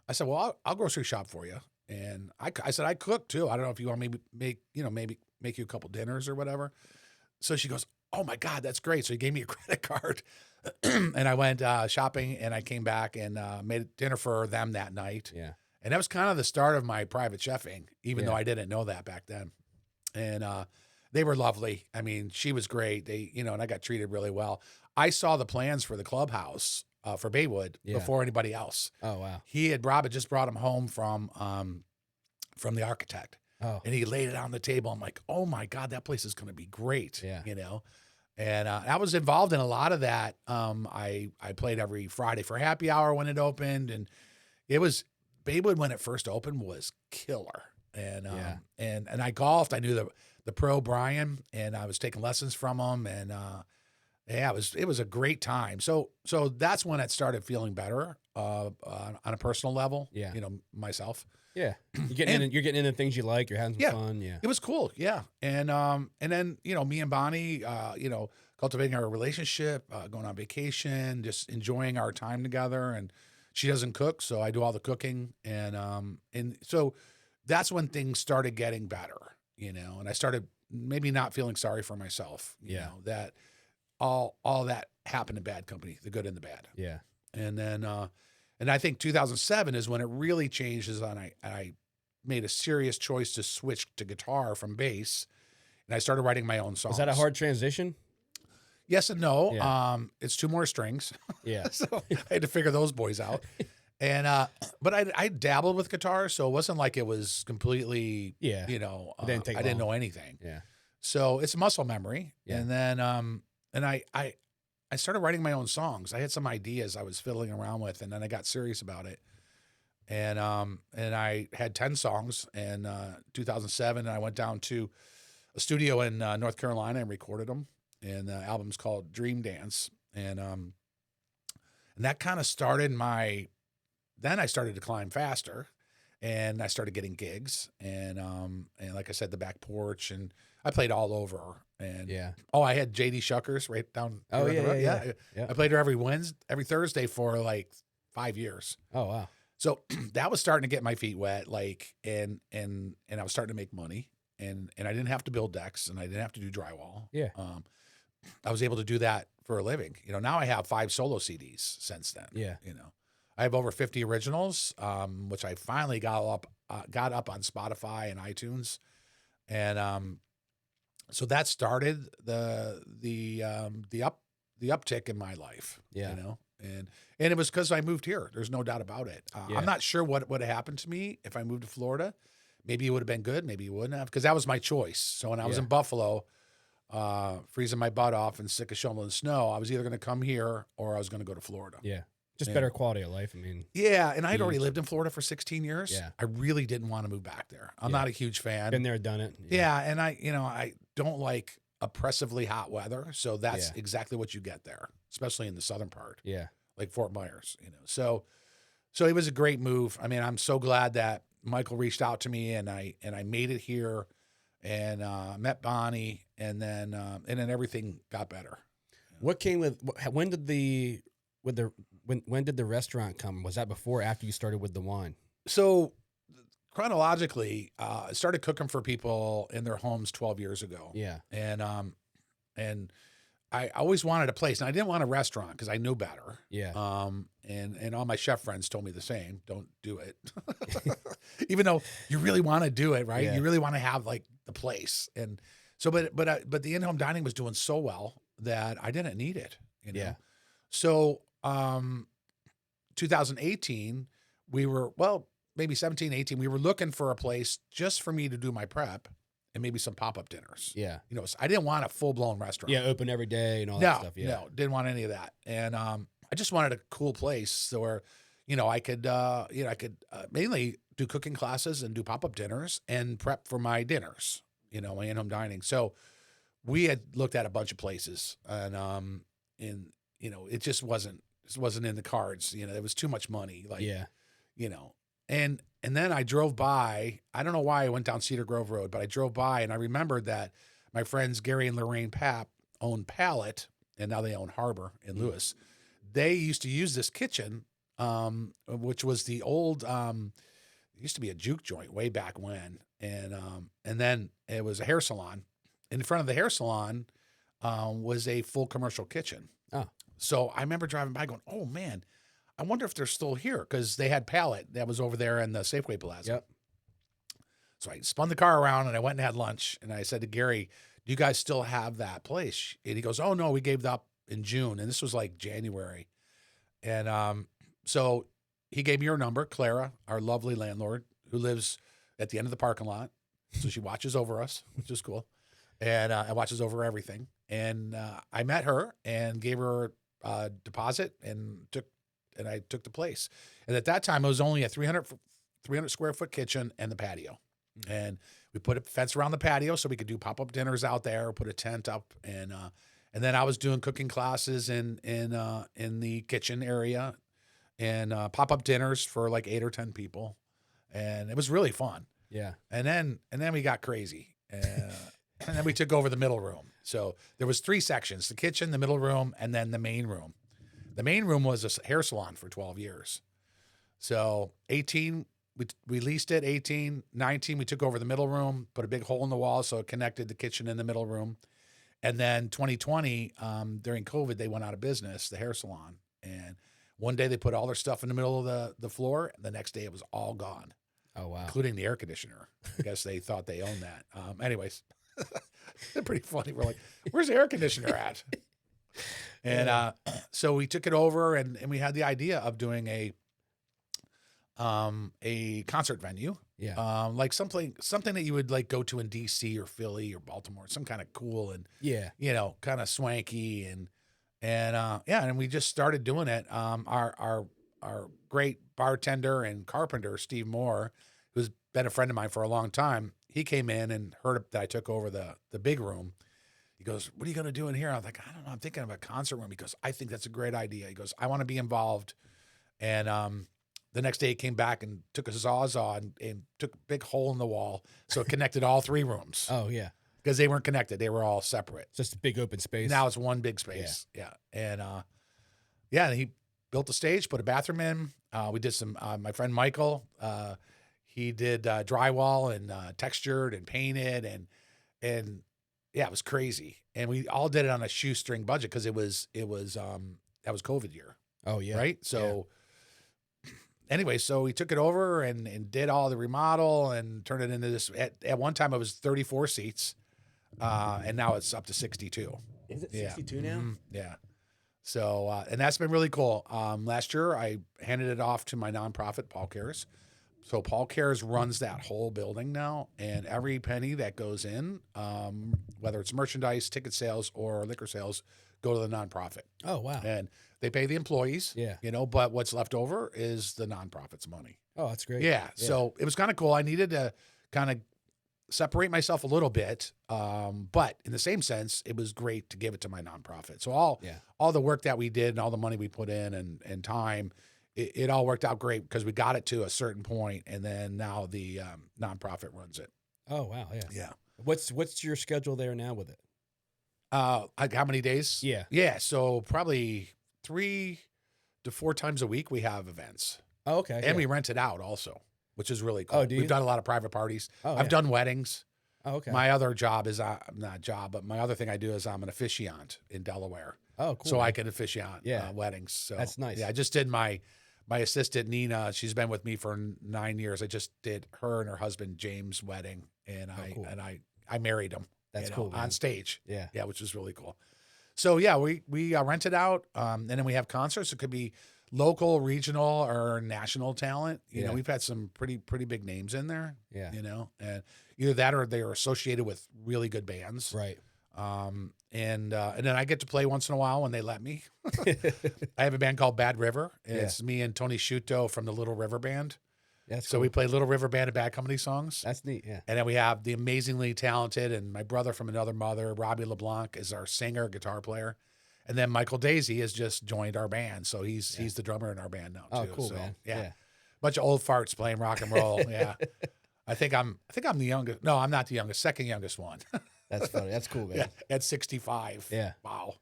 I said, well, I'll grocery shop for you. And I said, I cook too. I don't know if you want me to maybe make you a couple dinners or whatever. So she goes, oh my God, that's great. So he gave me a credit card and I went shopping, and I came back and made dinner for them that night. Yeah. And that was kind of the start of my private chefing, even though I didn't know that back then. And they were lovely. I mean, she was great. They, and I got treated really well. I saw the plans for the clubhouse for Baywood before anybody else. Oh, wow. Rob had just brought him home from the architect. Oh. And he laid it on the table. I'm like, oh my God, that place is going to be great. Yeah. And I was involved in a lot of that. I played every Friday for happy hour when it opened, and it was Baywood when it first opened was killer. And and I golfed. I knew the pro Brian, and I was taking lessons from him, and it was a great time. So that's when it started feeling better on a personal level. Yeah. Myself. Yeah. You're getting into things you like. You're having some fun. Yeah. It was cool. Yeah. And then, me and Bonnie, cultivating our relationship, going on vacation, just enjoying our time together. And she doesn't cook, so I do all the cooking. And so that's when things started getting better, and I started maybe not feeling sorry for myself, you know, that all that happened in bad company, the good and the bad. Yeah. And then, and I think 2007 is when it really changed, and I made a serious choice to switch to guitar from bass, and I started writing my own songs. Was that a hard transition? Yes and no. Yeah. It's two more strings. Yeah. So I had to figure those boys out. And, but I dabbled with guitar, so it wasn't like it was completely, I didn't know anything. Yeah. So it's muscle memory. Yeah. And then, and I started writing my own songs. I had some ideas I was fiddling around with, and then I got serious about it. And I had 10 songs in 2007, and I went down to a studio in North Carolina and recorded them. And the album's called Dream Dance. And that kind of started then I started to climb faster, and I started getting gigs, and like I said, the back porch, and I played all over. And I had JD Shuckers right down. Oh yeah. I played her every Thursday for like 5 years. Oh wow. So that was starting to get my feet wet, like, and I was starting to make money, and I didn't have to build decks, and I didn't have to do drywall. Yeah. I was able to do that for a living. Now I have 5 solo CDs since then. Yeah. I have over 50 originals, which I finally got up on Spotify and iTunes, and so that started the uptick in my life. Yeah. And it was because I moved here. There's no doubt about it. I'm not sure what would have happened to me if I moved to Florida. Maybe it would have been good. Maybe it wouldn't have, because that was my choice. So when I was in Buffalo, freezing my butt off and sick of shoveling snow, I was either going to come here or I was going to go to Florida. Yeah. Just better quality of life. I mean, and I'd already lived in Florida for 16 years. Yeah. I really didn't want to move back there. I'm not a huge fan. Been there, done it. Yeah. And I don't like oppressively hot weather. So that's exactly what you get there, especially in the southern part. Yeah. Like Fort Myers, So it was a great move. I mean, I'm so glad that Michael reached out to me, and I made it here, and met Bonnie, and then everything got better. What came with when did the restaurant come? Was that before or after you started with the wine? So chronologically, I started cooking for people in their homes 12 years ago. Yeah. And I always wanted a place, and I didn't want a restaurant because I knew better. Yeah. And all my chef friends told me the same. Don't do it. Even though you really want to do it, right? Yeah. You really want to have like the place. And so, but the in-home dining was doing so well that I didn't need it, you know? Yeah. So, 2018, we were, well, maybe 17, 18, we were looking for a place just for me to do my prep and maybe some pop-up dinners. Yeah. You know, so I didn't want a full-blown restaurant. Yeah. Open every day and all that stuff. Yeah. No, didn't want any of that. And I just wanted a cool place where, I could mainly do cooking classes and do pop-up dinners and prep for my dinners, my in-home dining. So we had looked at a bunch of places, and it just wasn't in the cards. It was too much money. Like, Yeah. And then I drove by. I don't know why I went down Cedar Grove Road, but I drove by and I remembered that my friends Gary and Lorraine Papp own Pallet, and now they own Harbor in Lewis. They used to use this kitchen, which was the old. It used to be a juke joint way back when, and then it was a hair salon. In front of the hair salon was a full commercial kitchen. Oh. So I remember driving by going, oh, man, I wonder if they're still here, because they had Pallet that was over there in the Safeway Plaza. Yep. So I spun the car around and I went and had lunch. And I said to Gary, do you guys still have that place? And he goes, oh, no, we gave it up in June. And this was like January. And so he gave me her number, Clara, our lovely landlord, who lives at the end of the parking lot. So she watches over us, which is cool. And watches over everything. And I met her and gave her a deposit and I took the place. And at that time, it was only a 300 square foot kitchen and the patio. And we put a fence around the patio so we could do pop-up dinners out there, put a tent up. And then I was doing cooking classes in the kitchen area and pop-up dinners for like 8 or 10 people. And it was really fun. Yeah. And then we got crazy. And then we took over the middle room. So there was 3 sections: the kitchen, the middle room, and then the main room. The main room was a hair salon for 12 years. So 18, we leased it. 18, 19, we took over the middle room, put a big hole in the wall so it connected the kitchen and the middle room. And then 2020, during COVID, they went out of business, the hair salon. And one day they put all their stuff in the middle of the floor, and the next day it was all gone. Oh, wow. Including the air conditioner. I guess they thought they owned that. Anyways, they're pretty funny. We're like, where's the air conditioner at? And so we took it over, and we had the idea of doing a concert venue. Yeah. Like something that you would like go to in DC or Philly or Baltimore, some kind of cool and Yeah. kind of swanky and we just started doing it. Our great bartender and carpenter, Steve Moore, who's been a friend of mine for a long time, he came in and heard that I took over the big room. He goes, what are you going to do in here? I was like, I don't know. I'm thinking of a concert room. He goes, I think that's a great idea. He goes, I want to be involved. And the next day he came back and took a Sawzall and took a big hole in the wall. So it connected all 3 rooms. Oh, yeah. Because they weren't connected. They were all separate. It's just a big open space. Now it's one big space. Yeah. And and he built a stage, put a bathroom in. We did some, my friend Michael, he did drywall and textured and painted and yeah, it was crazy. And we all did it on a shoestring budget because that was COVID year. Oh, yeah. Right. So anyway, so we took it over and did all the remodel and turned it into this. At one time it was 34 seats. And now it's up to 62. Is it 62 now? Mm-hmm. Yeah. So, and that's been really cool. Last year I handed it off to my nonprofit, Paul Cares. So Paul Cares runs that whole building now, and every penny that goes in, whether it's merchandise, ticket sales, or liquor sales, go to the nonprofit. Oh, wow. And they pay the employees, Yeah. but what's left over is the nonprofit's money. Oh, that's great. Yeah. So it was kind of cool. I needed to kind of separate myself a little bit. But in the same sense, it was great to give it to my nonprofit. So all the work that we did and all the money we put in and time, it all worked out great because we got it to a certain point, and then now the nonprofit runs it. Oh, wow. Yeah. Yeah. What's your schedule there now with it? Like how many days? Yeah. Yeah. So probably 3 to 4 times a week we have events. Oh, okay. And we rent it out also. which is really cool. Oh, do you? We've done a lot of private parties. Oh, I've yeah. done weddings. Oh, okay. My other job is not job, but my other thing I do is I'm an officiant in Delaware. Oh, cool. So man. I can officiant weddings. So That's nice. Yeah, I just did my assistant Nina. She's been with me for 9 years. I just did her and her husband James' wedding, and cool. I married him. That's cool, man. On stage. Yeah. Yeah, which was really cool. So yeah, we rent it out, and then we have concerts. It could be local, regional, or national talent. You know, we've had some pretty big names in there. Yeah. You know, and either that or they are associated with really good bands. Right. And then I get to play once in a while when they let me. I have a band called Bad River. And It's me and Tony Sciutto from the Little River Band. That's so cool. we play Little River Band and Bad Company songs. That's neat. Yeah. And then we have the amazingly talented and my brother from another mother, Robbie LeBlanc, is our singer, guitar player. And then Michael Daisy has just joined our band. So he's the drummer in our band now too. Oh, cool, so, man. Yeah. Bunch of old farts playing rock and roll. Yeah. I think I'm the youngest. No, I'm not the youngest, second youngest one. That's funny. That's cool, man. Yeah, at 65. Yeah. Wow.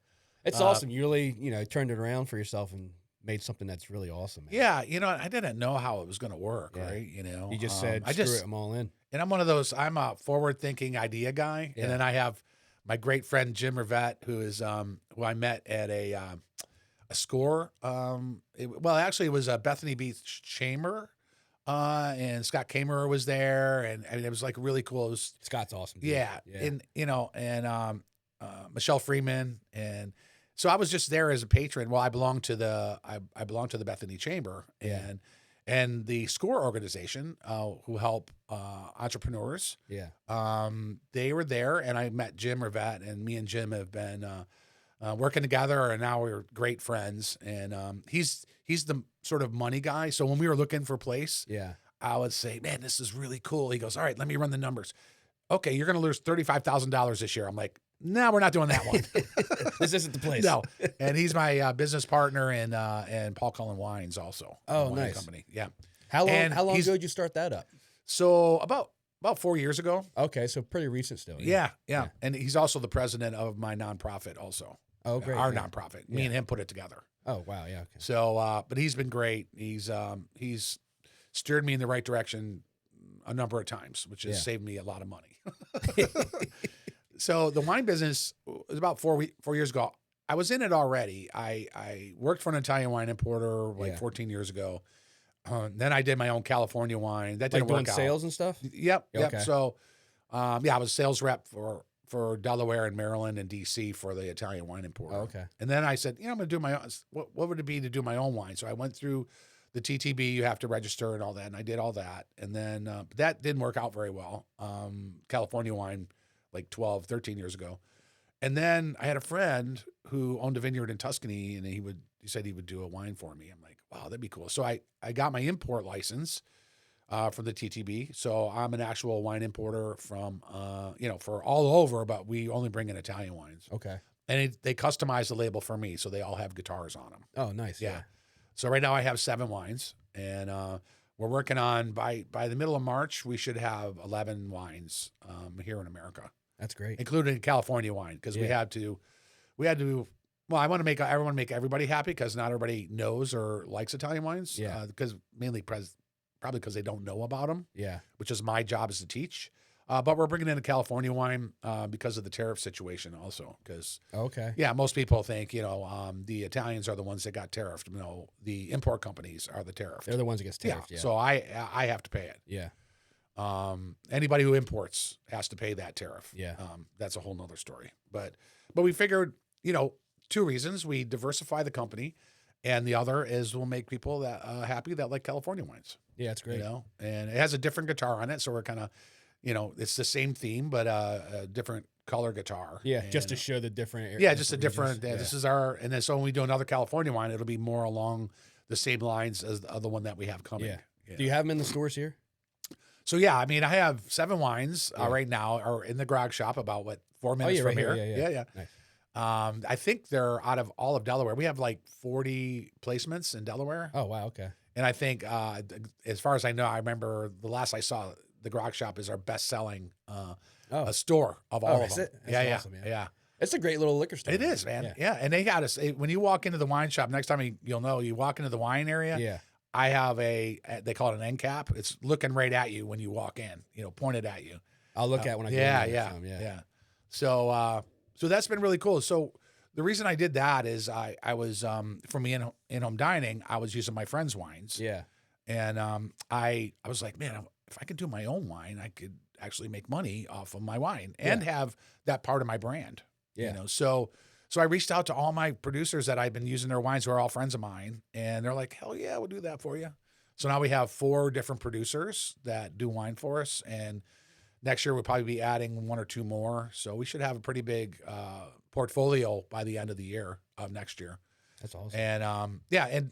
It's awesome. You really, turned it around for yourself and made something that's really awesome, man. Yeah, I didn't know how it was going to work, right? You just said, screw it, I'm all in. And I'm one of those, I'm a forward-thinking idea guy. Yeah. And then I have my great friend, Jim Rivette, who is, who I met at a score. Actually, it was a Bethany Beach Chamber. And Scott Kamerer was there, and I mean, it was like really cool. It was, Scott's awesome. Dude. yeah, and Michelle Freeman, and so I was just there as a patron. Well, I belong to the Bethany Chamber, and the SCORE organization who help entrepreneurs. Yeah. They were there, and I met Jim Rivette, and me and Jim have been working together, and now we're great friends. And he's the sort of money guy. So when we were looking for a place, I would say, man, this is really cool. He goes, all right, let me run the numbers. Okay, you're going to lose $35,000 this year. I'm like, no, we're not doing that one. This isn't the place. No. And he's my business partner in Paul Cullen Wines also. Oh, wine nice. Company. Yeah. How long ago did you start that up? So about 4 years ago. Okay, so pretty recent still. Yeah. And he's also the president of my nonprofit also. Oh, great. Our nonprofit. Me and him put it together. Oh, wow. Yeah. Okay. So, but he's been great. He's steered me in the right direction a number of times, which has saved me a lot of money. So the wine business was about 4 years ago. I was in it already. I worked for an Italian wine importer 14 years ago. Then I did my own California wine. That didn't work out. Doing sales and stuff? Yep. Okay. So, I was sales rep for Delaware and Maryland and DC for the Italian wine importer. Oh, okay. And then I said, I'm going to do my own. What would it be to do my own wine? So I went through the TTB. You have to register and all that. And I did all that. And then that didn't work out very well. California wine, like 12, 13 years ago. And then I had a friend who owned a vineyard in Tuscany, and he said he would do a wine for me. I'm like, wow, that'd be cool. So I got my import license from the TTB. So I'm an actual wine importer from, for all over, but we only bring in Italian wines. Okay. And they customize the label for me, so they all have guitars on them. Oh, nice. Yeah. So right now I have 7 wines, and we're working on, by the middle of March, we should have 11 wines here in America. That's great. Including California wine, because we had to, well, I want to make everybody happy, because not everybody knows or likes Italian wines. Yeah. Because mainly probably because they don't know about them. Yeah. Which is my job, is to teach. But we're bringing in a California wine because of the tariff situation also. Because most people think the Italians are the ones that got tariffed. No, the import companies are the tariffed. They're the ones that get tariffed. Yeah. So I have to pay it. Yeah. Anybody who imports has to pay that tariff. Yeah. That's a whole nother story. But we figured, 2 reasons: we diversify the company, and the other is we'll make people that happy that like California wines. Yeah, it's great. And it has a different guitar on it, so we're kind of, it's the same theme, but a different color guitar. Yeah, just to show the different. Just a different. This is our, and then so when we do another California wine, it'll be more along the same lines as the other one that we have coming. Yeah. Do you have them in the stores here? So I mean, I have 7 wines right now, or in the grog shop, about 4 minutes from here. Yeah. Nice. I think they're out of all of Delaware. We have like 40 placements in Delaware. Oh wow, okay. And I think, as far as I know, I remember the last I saw, the grog shop is our best-selling a store of all of them. That's awesome, yeah. It's a great little liquor store. It is, man. Yeah. And they got us, when you walk into the wine shop, next time you'll know, you walk into the wine area. Yeah. I have they call it an end cap. It's looking right at you when you walk in, pointed at you. I'll look at when I go Yeah, in yeah, there, yeah. So, so that's been really cool. So the reason I did that is I was for me in-home dining, I was using my friends' wines. Yeah. And I was like, man, if I could do my own wine, I could actually make money off of my wine and have that part of my brand. Yeah. So I reached out to all my producers that I've been using their wines, who are all friends of mine, and they're like, hell yeah, we'll do that for you. So now we have 4 different producers that do wine for us, and next year we'll probably be adding 1 or 2 more. So we should have a pretty big portfolio by the end of the year of next year. That's awesome. And and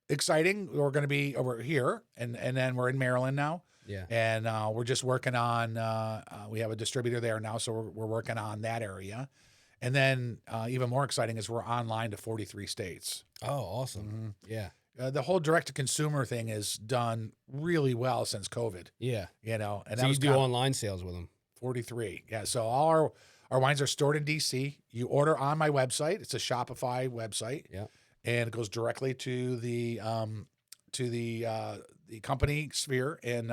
exciting. We're going to be over here, and then we're in Maryland now. Yeah. And we're just working on. We have a distributor there now, so we're working on that area. And then even more exciting is we're online to 43 states. Oh, awesome. Mm-hmm. Yeah. The whole direct-to-consumer thing is done really well since COVID. Yeah. And so that you do online sales with them. 43. Yeah. So all our wines are stored in DC. You order on my website. It's a Shopify website. Yeah. And it goes directly to the company Sphere in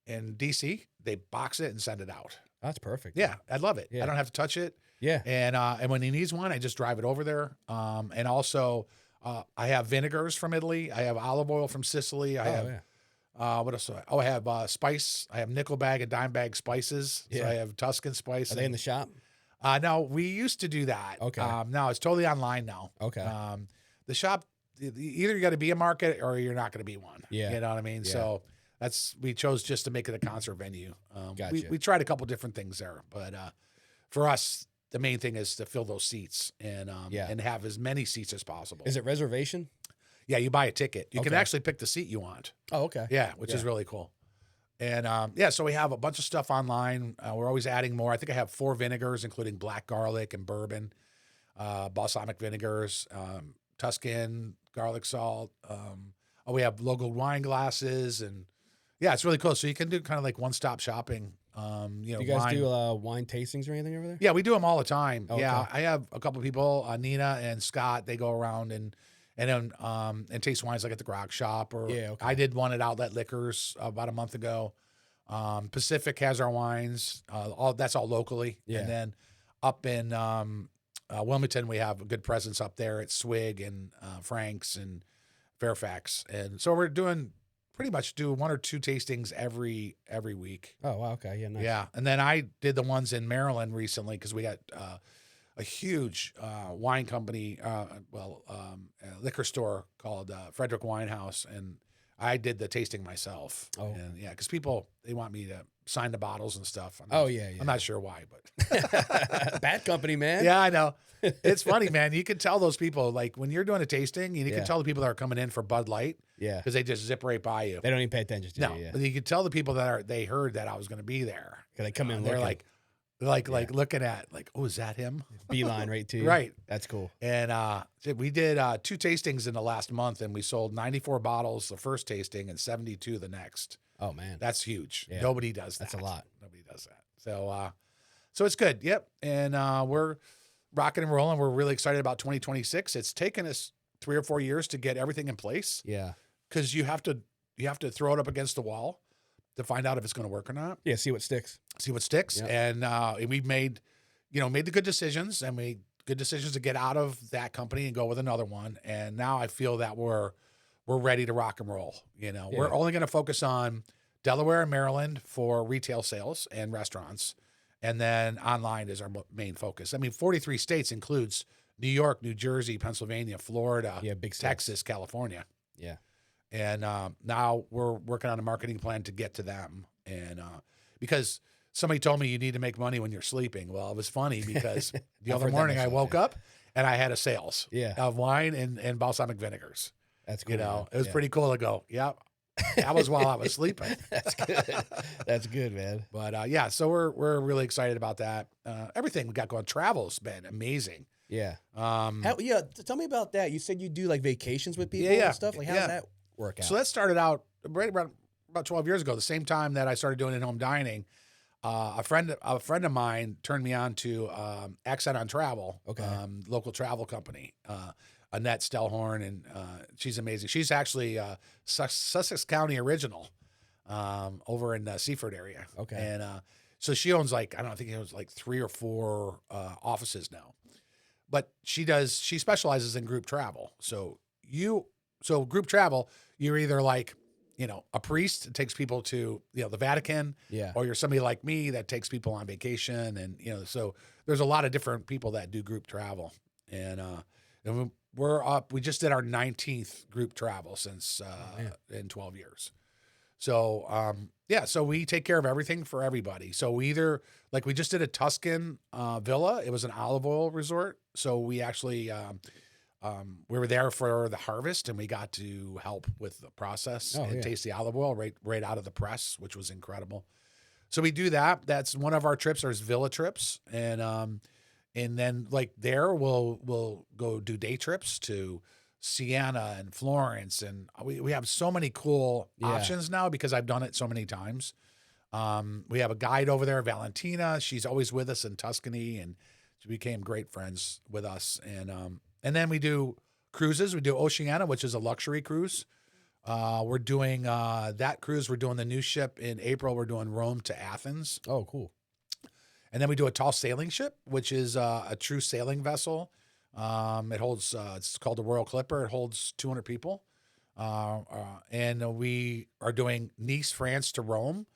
DC. They box it and send it out. That's perfect. Yeah, I love it. Yeah. I don't have to touch it. Yeah. And when he needs one, I just drive it over there. And also I have vinegars from Italy. I have olive oil from Sicily. I have what else? I have spice. I have nickel bag and dime bag spices. Yeah. So I have Tuscan spice. Are they in the shop? No, we used to do that. Okay. Now it's totally online now. Okay. The shop, either you got to be a market or you're not going to be one. Yeah. You know what I mean? Yeah. So we chose just to make it a concert venue. Gotcha. We tried a couple different things there, but for us, the main thing is to fill those seats and have as many seats as possible. Is it reservation? Yeah, you buy a ticket. You can Okay. actually pick the seat you want. Oh, okay. Yeah, which is really cool. And so we have a bunch of stuff online. We're always adding more. I think I have 4 vinegars, including black garlic and bourbon, balsamic vinegars, Tuscan, garlic salt. We have logo wine glasses, and yeah, it's really cool. So you can do kind of like one-stop shopping. Do you guys do wine tastings or anything over there? Yeah, we do them all the time. Oh, yeah, okay. I have a couple of people, Nina and Scott. They go around and taste wines like at the Grog Shop, or I did one at Outlet Liquors about a month ago. Pacific has our wines. That's all locally. Yeah. And then up in Wilmington, we have a good presence up there at Swig and Frank's and Fairfax. And so we're pretty much do 1 or 2 tastings every week. Oh, wow. Okay. Yeah. Nice. Yeah. And then I did the ones in Maryland recently because we got a huge wine company, liquor store called Frederick Winehouse, and I did the tasting myself. Oh. And yeah, because people, they want me to sign the bottles and stuff. Yeah. I'm not sure why, but bad company, man. yeah, I know. It's funny, man. You can tell those people, like when you're doing a tasting, you can tell the people that are coming in for Bud Light. Yeah. Because they just zip right by you. They don't even pay attention to you. Yeah. But you can tell the people that they heard that I was going to be there. Because they come in, they're like looking at oh, is that him? Beeline right to you. Right. That's cool. And we did 2 tastings in the last month, and we sold 94 bottles the first tasting and 72 the next. Oh man, that's huge. Yeah. Nobody does that. That's a lot. Nobody does that. So it's good. Yep. And we're rocking and rolling. We're really excited about 2026. It's taken us 3 or 4 years to get everything in place. Yeah. Because you have to throw it up against the wall to find out if it's going to work or not. Yeah. See what sticks. Yep. And we've made the good decisions, and made good decisions to get out of that company and go with another one. And now I feel that we're ready to rock and roll. We're only going to focus on Delaware and Maryland for retail sales and restaurants. And then online is our main focus. I mean, 43 states includes New York, New Jersey, Pennsylvania, Florida, big states. Texas, California. Yeah. And now we're working on a marketing plan to get to them. And because somebody told me you need to make money when you're sleeping. Well, it was funny because the other morning I woke up and I had a sales of wine and balsamic vinegars. That's cool. It was pretty cool to go, that was while I was sleeping. That's good. That's good, man. But so we're really excited about that. Everything we got going. Travel's been amazing. Yeah. Tell me about that. You said you do like vacations with people and stuff. Like how does that work out? So that started out right about 12 years ago, the same time that I started doing in-home dining. A friend of mine turned me on to Accent on Travel, local travel company. Annette Stellhorn, and she's amazing. She's actually Sussex County original, over in the Seaford area. Okay. And so she owns I think it was like 3 or 4 offices now. But she specializes in group travel. So group travel, you're either like, a priest that takes people to, the Vatican, Yeah. or you're somebody like me that takes people on vacation. And, so there's a lot of different people that do group travel. And we just did our 19th group travel since, in 12 years. So, so we take care of everything for everybody. So we just did a Tuscan villa. It was an olive oil resort. So we actually, we were there for the harvest, and we got to help with the process and taste the olive oil right out of the press, which was incredible. So we do that. That's one of our trips. There's villa trips. And then we'll go do day trips to Siena and Florence, and we have so many cool options now because I've done it so many times. We have a guide over there, Valentina. She's always with us in Tuscany, and she became great friends with us. And then we do cruises. We do Oceana, which is a luxury cruise. We're doing that cruise. We're doing the new ship in April. We're doing Rome to Athens. Oh, cool. And then we do a tall sailing ship, which is a true sailing vessel. It holds, it's called the Royal Clipper. It holds 200 people. And we are doing Nice, France to Rome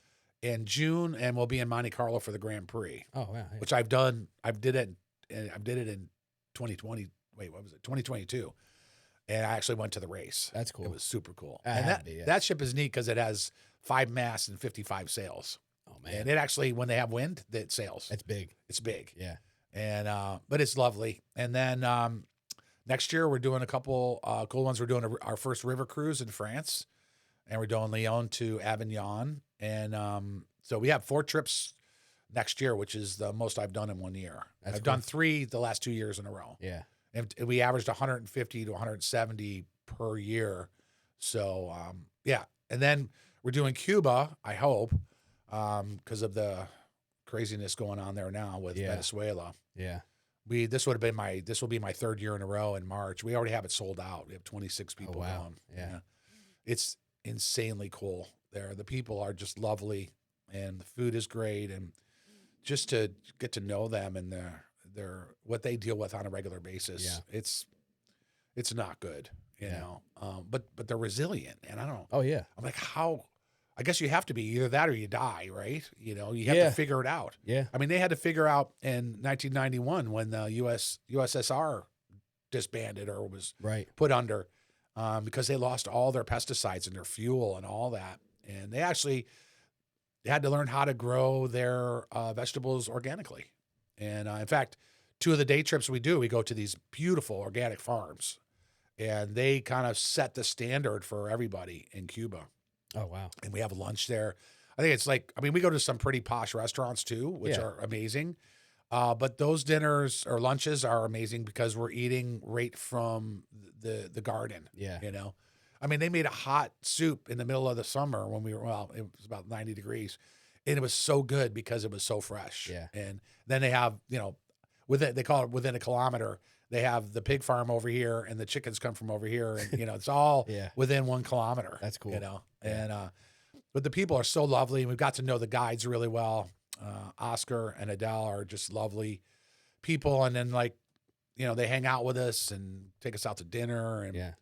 in June, and we'll be in Monte Carlo for the Grand Prix. Oh, wow. Yeah. Which I've done. I did it in 2020. Wait, what was it? 2022. And I actually went to the race. That's cool. It was super cool. And that ship is neat because it has 5 masts and 55 sails. Oh, man. And it actually, when they have wind, it sails. It's big. It's big. Yeah. And but it's lovely. And then next year we're doing a couple cool ones. We're doing our first river cruise in France, and we're doing Lyon to Avignon. And so we have 4 trips next year, which is the most I've done in 1 year. I've done 3 the last 2 years in a row. Yeah. And we averaged 150 to 170 per year. So and then we're doing Cuba, I hope, because of the craziness going on there now with Venezuela. Yeah. This will be my 3rd year in a row in March. We already have it sold out. We have 26 people going. Yeah. It's insanely cool there. The people are just lovely, and the food is great, and just to get to know them and their what they deal with on a regular basis. Yeah. It's not good, you know. But they're resilient, and I don't know. Oh, yeah. I'm like, how? I guess you have to be either that or you die, right? You have to figure it out. Yeah. I mean, they had to figure out in 1991 when the USSR disbanded or was put under, because they lost all their pesticides and their fuel and all that. And they actually had to learn how to grow their vegetables organically. And in fact, 2 of the day trips we go to these beautiful organic farms, and they kind of set the standard for everybody in Cuba. Oh, wow. And we have lunch there. I think it's we go to some pretty posh restaurants too, which are amazing. But those dinners or lunches are amazing because we're eating right from the garden. Yeah. They made a hot soup in the middle of the summer when it was about 90 degrees. And it was so good because it was so fresh. Yeah. And then they have, they call it within a kilometer. They have the pig farm over here, and the chickens come from over here, and it's all within 1 kilometer. That's cool. And but the people are so lovely, and we've got to know the guides really well. Oscar and Adele are just lovely people, and then they hang out with us and take us out to dinner, and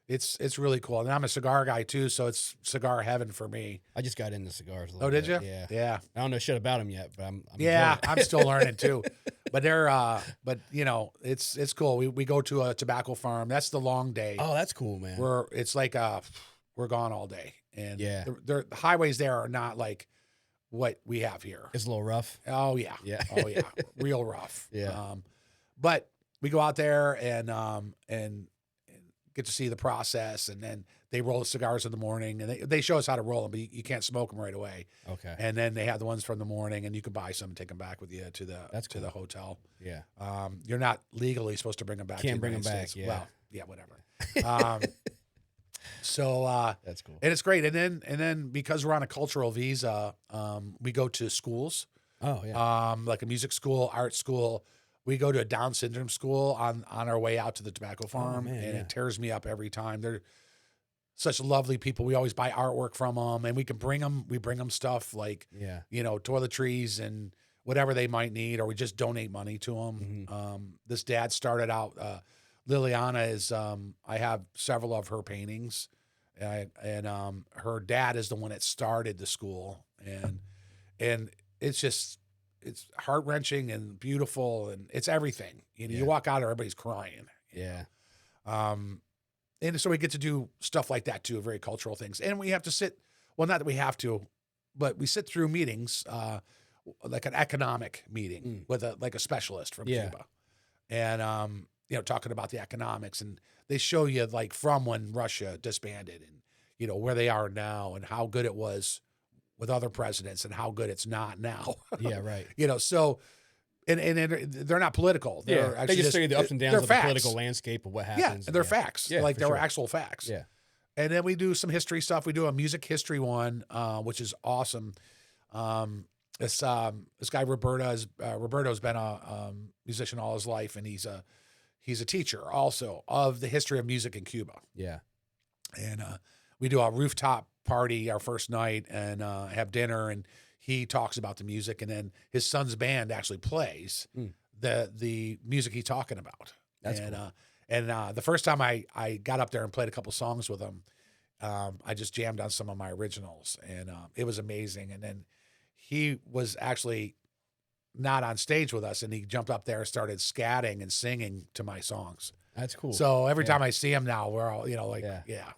it's really cool. And I'm a cigar guy too, so it's cigar heaven for me. I just got into cigars a little bit. bit. Did you? Yeah. I don't know shit about them yet, but I'm I'm still learning too. But they're it's cool. We go to a tobacco farm. That's the long day. Oh, that's cool, man. It's like we're gone all day. And the highways there are not like what we have here. It's a little rough. Oh yeah. Yeah. Oh yeah. Real rough. Yeah. But we go out there and get to see the process, and then they roll the cigars in the morning, and they show us how to roll them, but you can't smoke them right away. Okay. And then they have the ones from the morning, and you can buy some and take them back with you to the hotel. Yeah. You're not legally supposed to bring them back. Can't to the bring them United back. States. Yeah. Well, yeah, whatever. So that's cool. And it's great. And then because we're on a cultural visa, we go to schools. Oh yeah. Like a music school, art school, We go to a Down syndrome school on our way out to the tobacco farm, man, and yeah. it tears me up every time. They're such lovely people. We always buy artwork from them, and we can bring them. We bring them stuff like, Yeah. toiletries and whatever they might need, or we just donate money to them. Mm-hmm. This dad started out. Liliana is. I have several of her paintings, and her dad is the one that started the school, and it's heart wrenching and beautiful, and it's everything. You walk out, everybody's crying. Yeah. And so we get to do stuff like that too, very cultural things. And we have to sit. Well, not that we have to, but we sit through meetings, like an economic meeting with a specialist from Cuba, and talking about the economics, and they show you like from when Russia disbanded, and where they are now, and how good it was with other presidents, and how good it's not now. Yeah, right. So, and they're not political. They're they just show you the ups and downs of the facts. political landscape of what happens. Yeah, and they're facts. Yeah, like for they were sure. actual facts. Yeah. And then we do some history stuff. We do a music history one, which is awesome. This guy Roberto's been a musician all his life, and he's a teacher also of the history of music in Cuba. Yeah. And we do a rooftop party our first night, and have dinner, and he talks about the music, and then his son's band actually plays the music he's talking about. That's cool. And the first time I got up there and played a couple songs with him, I just jammed on some of my originals, and it was amazing. And then he was actually not on stage with us, and he jumped up there and started scatting and singing to my songs. That's cool. So every time I see him now, we're all,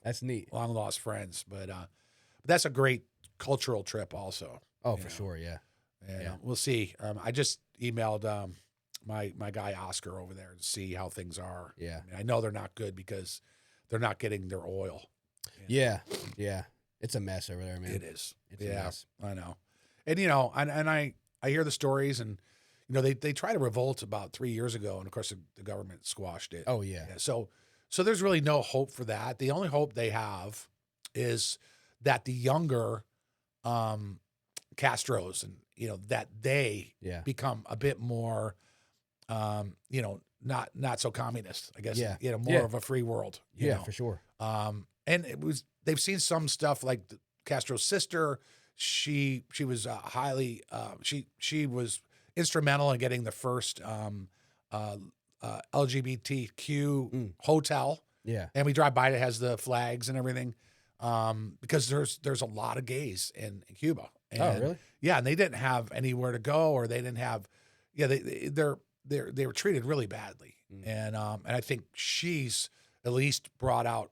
that's neat. Long lost friends. But that's a great cultural trip also. Oh, for sure. Yeah. And we'll see. I just emailed my guy Oscar over there to see how things are. Yeah. I know they're not good because they're not getting their oil. Yeah. Yeah. It's a mess over there, man. It is. It's a mess. I know. And and I hear the stories, and they tried to revolt about 3 years ago, and of course the government squashed it. Oh yeah. So there's really no hope for that. The only hope they have is that the younger Castros, and that they become a bit more not so communist, I guess. Yeah. More of a free world. You know? For sure. And they've seen some stuff like Castro's sister. She was highly she was instrumental in getting the first LGBTQ hotel. Yeah. And we drive by, it has the flags and everything. Because there's a lot of gays in Cuba. And, oh, really? Yeah, and they didn't have anywhere to go, or they didn't have. Yeah, they were treated really badly, and I think she's at least brought out,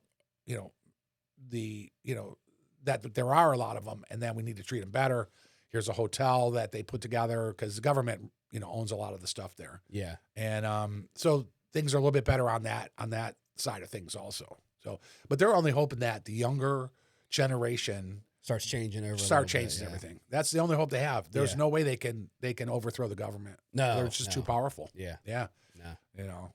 that there are a lot of them, and then we need to treat them better. Here's a hotel that they put together because the government, owns a lot of the stuff there. Yeah, and so things are a little bit better on that side of things also. So, but they're only hoping that the younger generation starts changing everything. That's the only hope they have. There's no way they can overthrow the government. No, they're just too powerful. Yeah. No.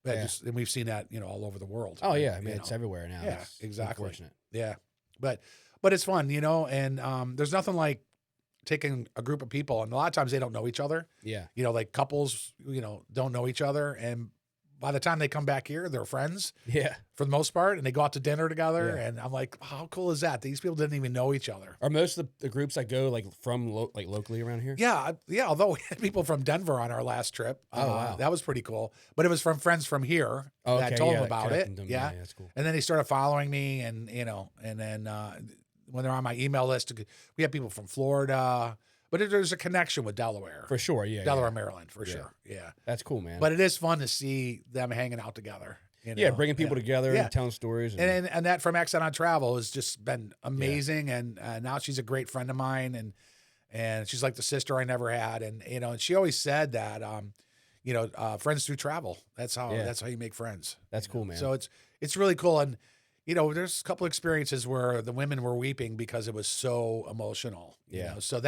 And we've seen that all over the world. Oh yeah, I mean it's everywhere now. Yeah, it's exactly. Unfortunate. Yeah, but it's fun, and there's nothing like taking a group of people, and a lot of times they don't know each other. Yeah, like couples, don't know each other, and by the time they come back here, they're friends. Yeah, for the most part, and they go out to dinner together, and I'm like, how cool is that? These people didn't even know each other. Are most of the groups that go from locally around here? Yeah. Although we had people from Denver on our last trip. Oh wow, that was pretty cool. But it was from friends from here that told them about it. Yeah, that's cool. And then they started following me, and and then when they're on my email list, we have people from Florida. But there's a connection with Delaware. For sure, yeah. Delaware, Maryland, for sure. Yeah. That's cool, man. But it is fun to see them hanging out together. Yeah, bringing people together and telling stories. And that from Accent on Travel has just been amazing. And now she's a great friend of mine. And she's like the sister I never had. And, and she always said that, friends through travel. That's how you make friends. That's cool, man. So it's really cool. And, there's a couple experiences where the women were weeping because it was so emotional. So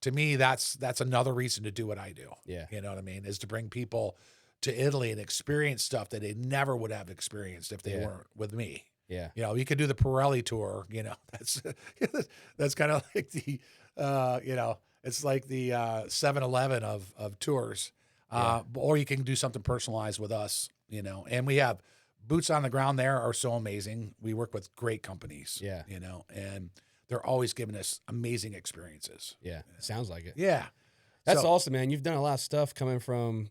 to me, that's another reason to do what I do. Yeah. You know what I mean? Is to bring people to Italy and experience stuff that they never would have experienced if they weren't with me. Yeah. You could do the Pirelli tour, that's kind of like the, it's like the 7-Eleven of tours. Or you can do something personalized with us, and we have boots on the ground there are so amazing. We work with great companies, and they're always giving us amazing experiences. Yeah. Sounds like it. Yeah. That's So- awesome, man. You've done a lot of stuff coming from,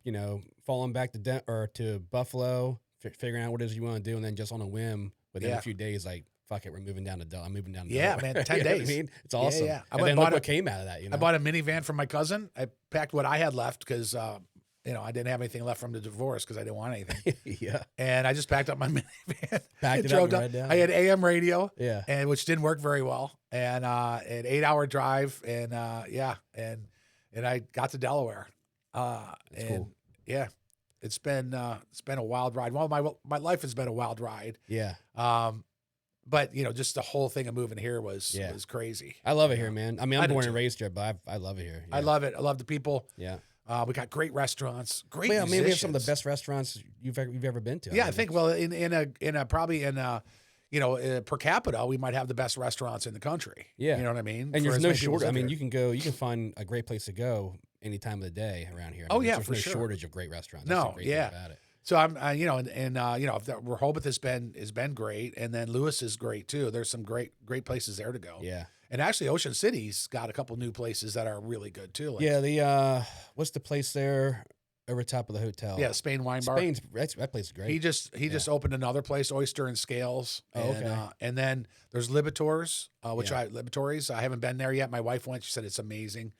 falling back to Buffalo, figuring out what it is you want to do. And then just on a whim within a few days, like, fuck it, I'm moving down to Delaware. Yeah, man, 10 You know what days. I mean? It's awesome. Yeah. And then look what came out of that, I bought a minivan from my cousin. I packed what I had left because, I didn't have anything left from the divorce because I didn't want anything. Yeah. And I just packed up my minivan. Packed it drove up and down. right down. I had AM radio. Yeah. And which didn't work very well. And an 8-hour drive. And and I got to Delaware. That's cool. Yeah, it's been a wild ride. Well, my life has been a wild ride. Yeah. But just the whole thing of moving here was crazy. I love it here, man. I mean, I I'm do born too. and raised here, but I love it here. Yeah. I love it. I love the people. Yeah. We got great restaurants, great Well, I mean, we have some of the musicians. best restaurants you've ever been to. Yeah, I mean, think. Well, per capita, we might have the best restaurants in the country. Yeah. You know what I mean? and For there's as no many people shortage. as I mean, live you can find a great place to go any time of the day around here. Oh, yeah, there's for no sure. shortage of great restaurants. No, That's the great yeah. thing about it. So I'm, Rehoboth has been great, and then Lewis is great too. There's some great places there to go. Yeah. And actually, Ocean City's got a couple new places that are really good too. Like, Yeah. The what's the place there over top of the hotel? yeah, Spain Wine Bar. That place is great. He just opened another place, Oyster and Scales. Oh, and, okay. And then there's Libatours, Yeah. Libatories. I haven't been there yet. My wife went. She said it's amazing.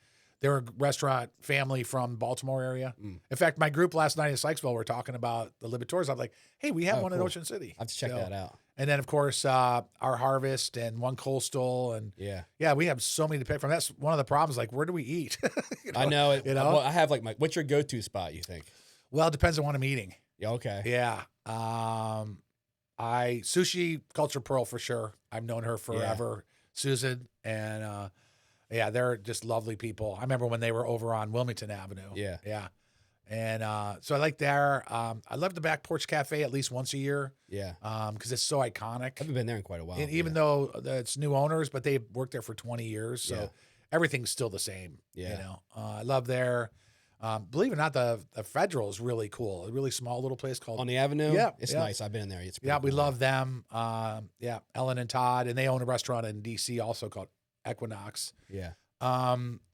They're a restaurant family from Baltimore area. Mm. In fact, my group last night in Sykesville were talking about the Libatours. I'm like, hey, we have Oh, one in cool. Ocean City. I have to check So- that out. And then, of course, our Harvest and One Coastal. And Yeah. we have so many to pick from. That's one of the problems. Like, where do we eat? I know it. You know? Well, I have like what's your go-to spot, you think? Well, it depends on what I'm eating. Yeah. Okay. Yeah. Sushi Culture Pearl for sure. I've known her forever. Susan. And they're just lovely people. I remember when they were over on Wilmington Avenue. Yeah. Yeah. And so I like there. I love the Back Porch Cafe at least once a year. Yeah. Because it's so iconic. I haven't been there in quite a while. And even though it's new owners, but they've worked there for 20 years. So Yeah. everything's still the same. Yeah. I love their, believe it or not, the Federal is really cool. A really small little place called. on the Avenue, Yeah, it's yeah. nice. I've been in there. It's pretty Yeah, we cool. love them. Ellen and Todd, and they own a restaurant in DC also called Equinox. Yeah.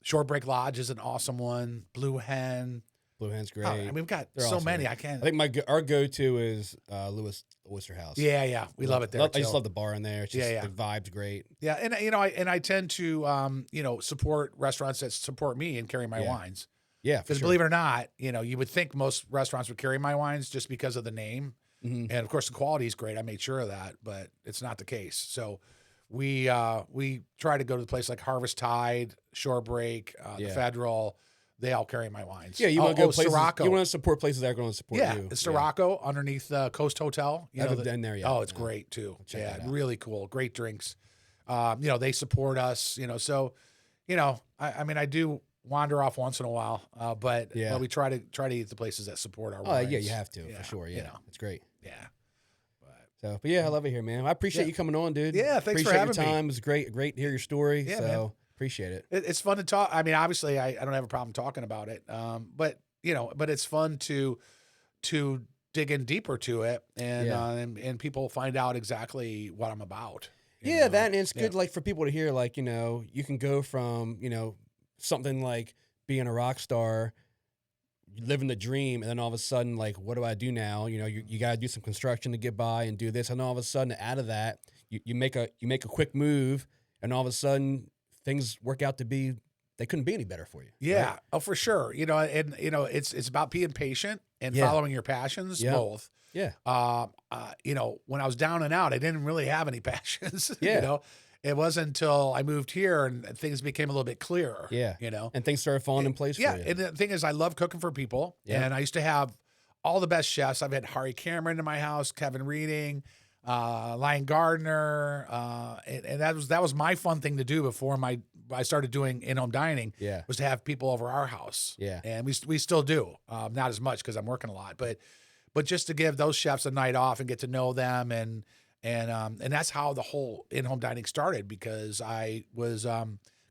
Short Break Lodge is an awesome one. Blue Hen. Blue Hen's great. Oh, I mean, we've got They're so awesome, many. yeah. I can't. I think our go-to is Lewis Oyster House. Yeah, we love it there. I just too. love the bar in there. It's just, Yeah. the vibe's great. Yeah, and I tend to support restaurants that support me and carry my Yeah. wines. Yeah, for Because sure. believe it or not, you would think most restaurants would carry my wines just because of the name, Mhm. and of course the quality is great. I made sure of that, but it's not the case. So we try to go to the place like Harvest Tide, Shore Break, the Yeah. Federal. They all carry my wines. Yeah, you want to go places. Sirocco. You want to support places that are going to support Yeah, you. it's Sirocco underneath the Coast Hotel. I haven't been there yet. Oh, it's No. great too. check Yeah, that out. really cool. Great drinks. They support us. So, I do wander off once in a while, but we try to eat the places that support our Oh, wines. yeah, you have to Yeah, for sure. Yeah, it's great. Yeah. But yeah, I love it here, man. I appreciate you coming on, dude. Yeah, thanks for appreciate having your me. time. It was great to hear your story. Yeah, so man. appreciate it. It's fun to talk. I mean, obviously, I don't have a problem talking about it. But it's fun to dig in deeper to it, and and people find out exactly what I'm about. you Yeah, know? that and it's Yeah. good like for people to hear like, you can go from, something like being a rock star, living the dream, and then all of a sudden like, what do I do now? You got to do some construction to get by and do this, and all of a sudden out of that, you make a quick move, and all of a sudden things work out to be they couldn't be any better for you. Yeah. right? Oh, for sure. It's about being patient and Yeah. following your passions, Yeah. both. Yeah. When I was down and out, I didn't really have any passions. Yeah. It wasn't until I moved here and things became a little bit clearer. Yeah. You know, And things started falling in place yeah. for you. And the thing is, I love cooking for people. Yeah. And I used to have all the best chefs. I've had Hari Cameron in my house, Kevin Reading, Lion Gardner. And that was my fun thing to do before I started doing in-home dining. Yeah. Was to have people over our house. Yeah. And we still do. Not as much because I'm working a lot, but just to give those chefs a night off and get to know them and that's how the whole in-home dining started, because I was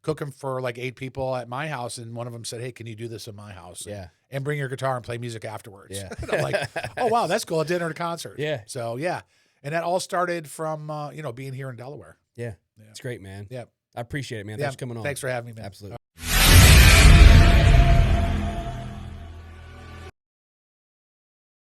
cooking for like 8 people at my house, and one of them said, "Hey, can you do this in my house?" Yeah. and bring your guitar and play music afterwards. Yeah. And I'm like, oh, wow, that's cool. A dinner and a concert. Yeah. So, yeah. And that all started from, being here in Delaware. Yeah. It's great, man. Yeah. I appreciate it, man. Yeah. Thanks for coming on. Thanks for having me, man. Absolutely.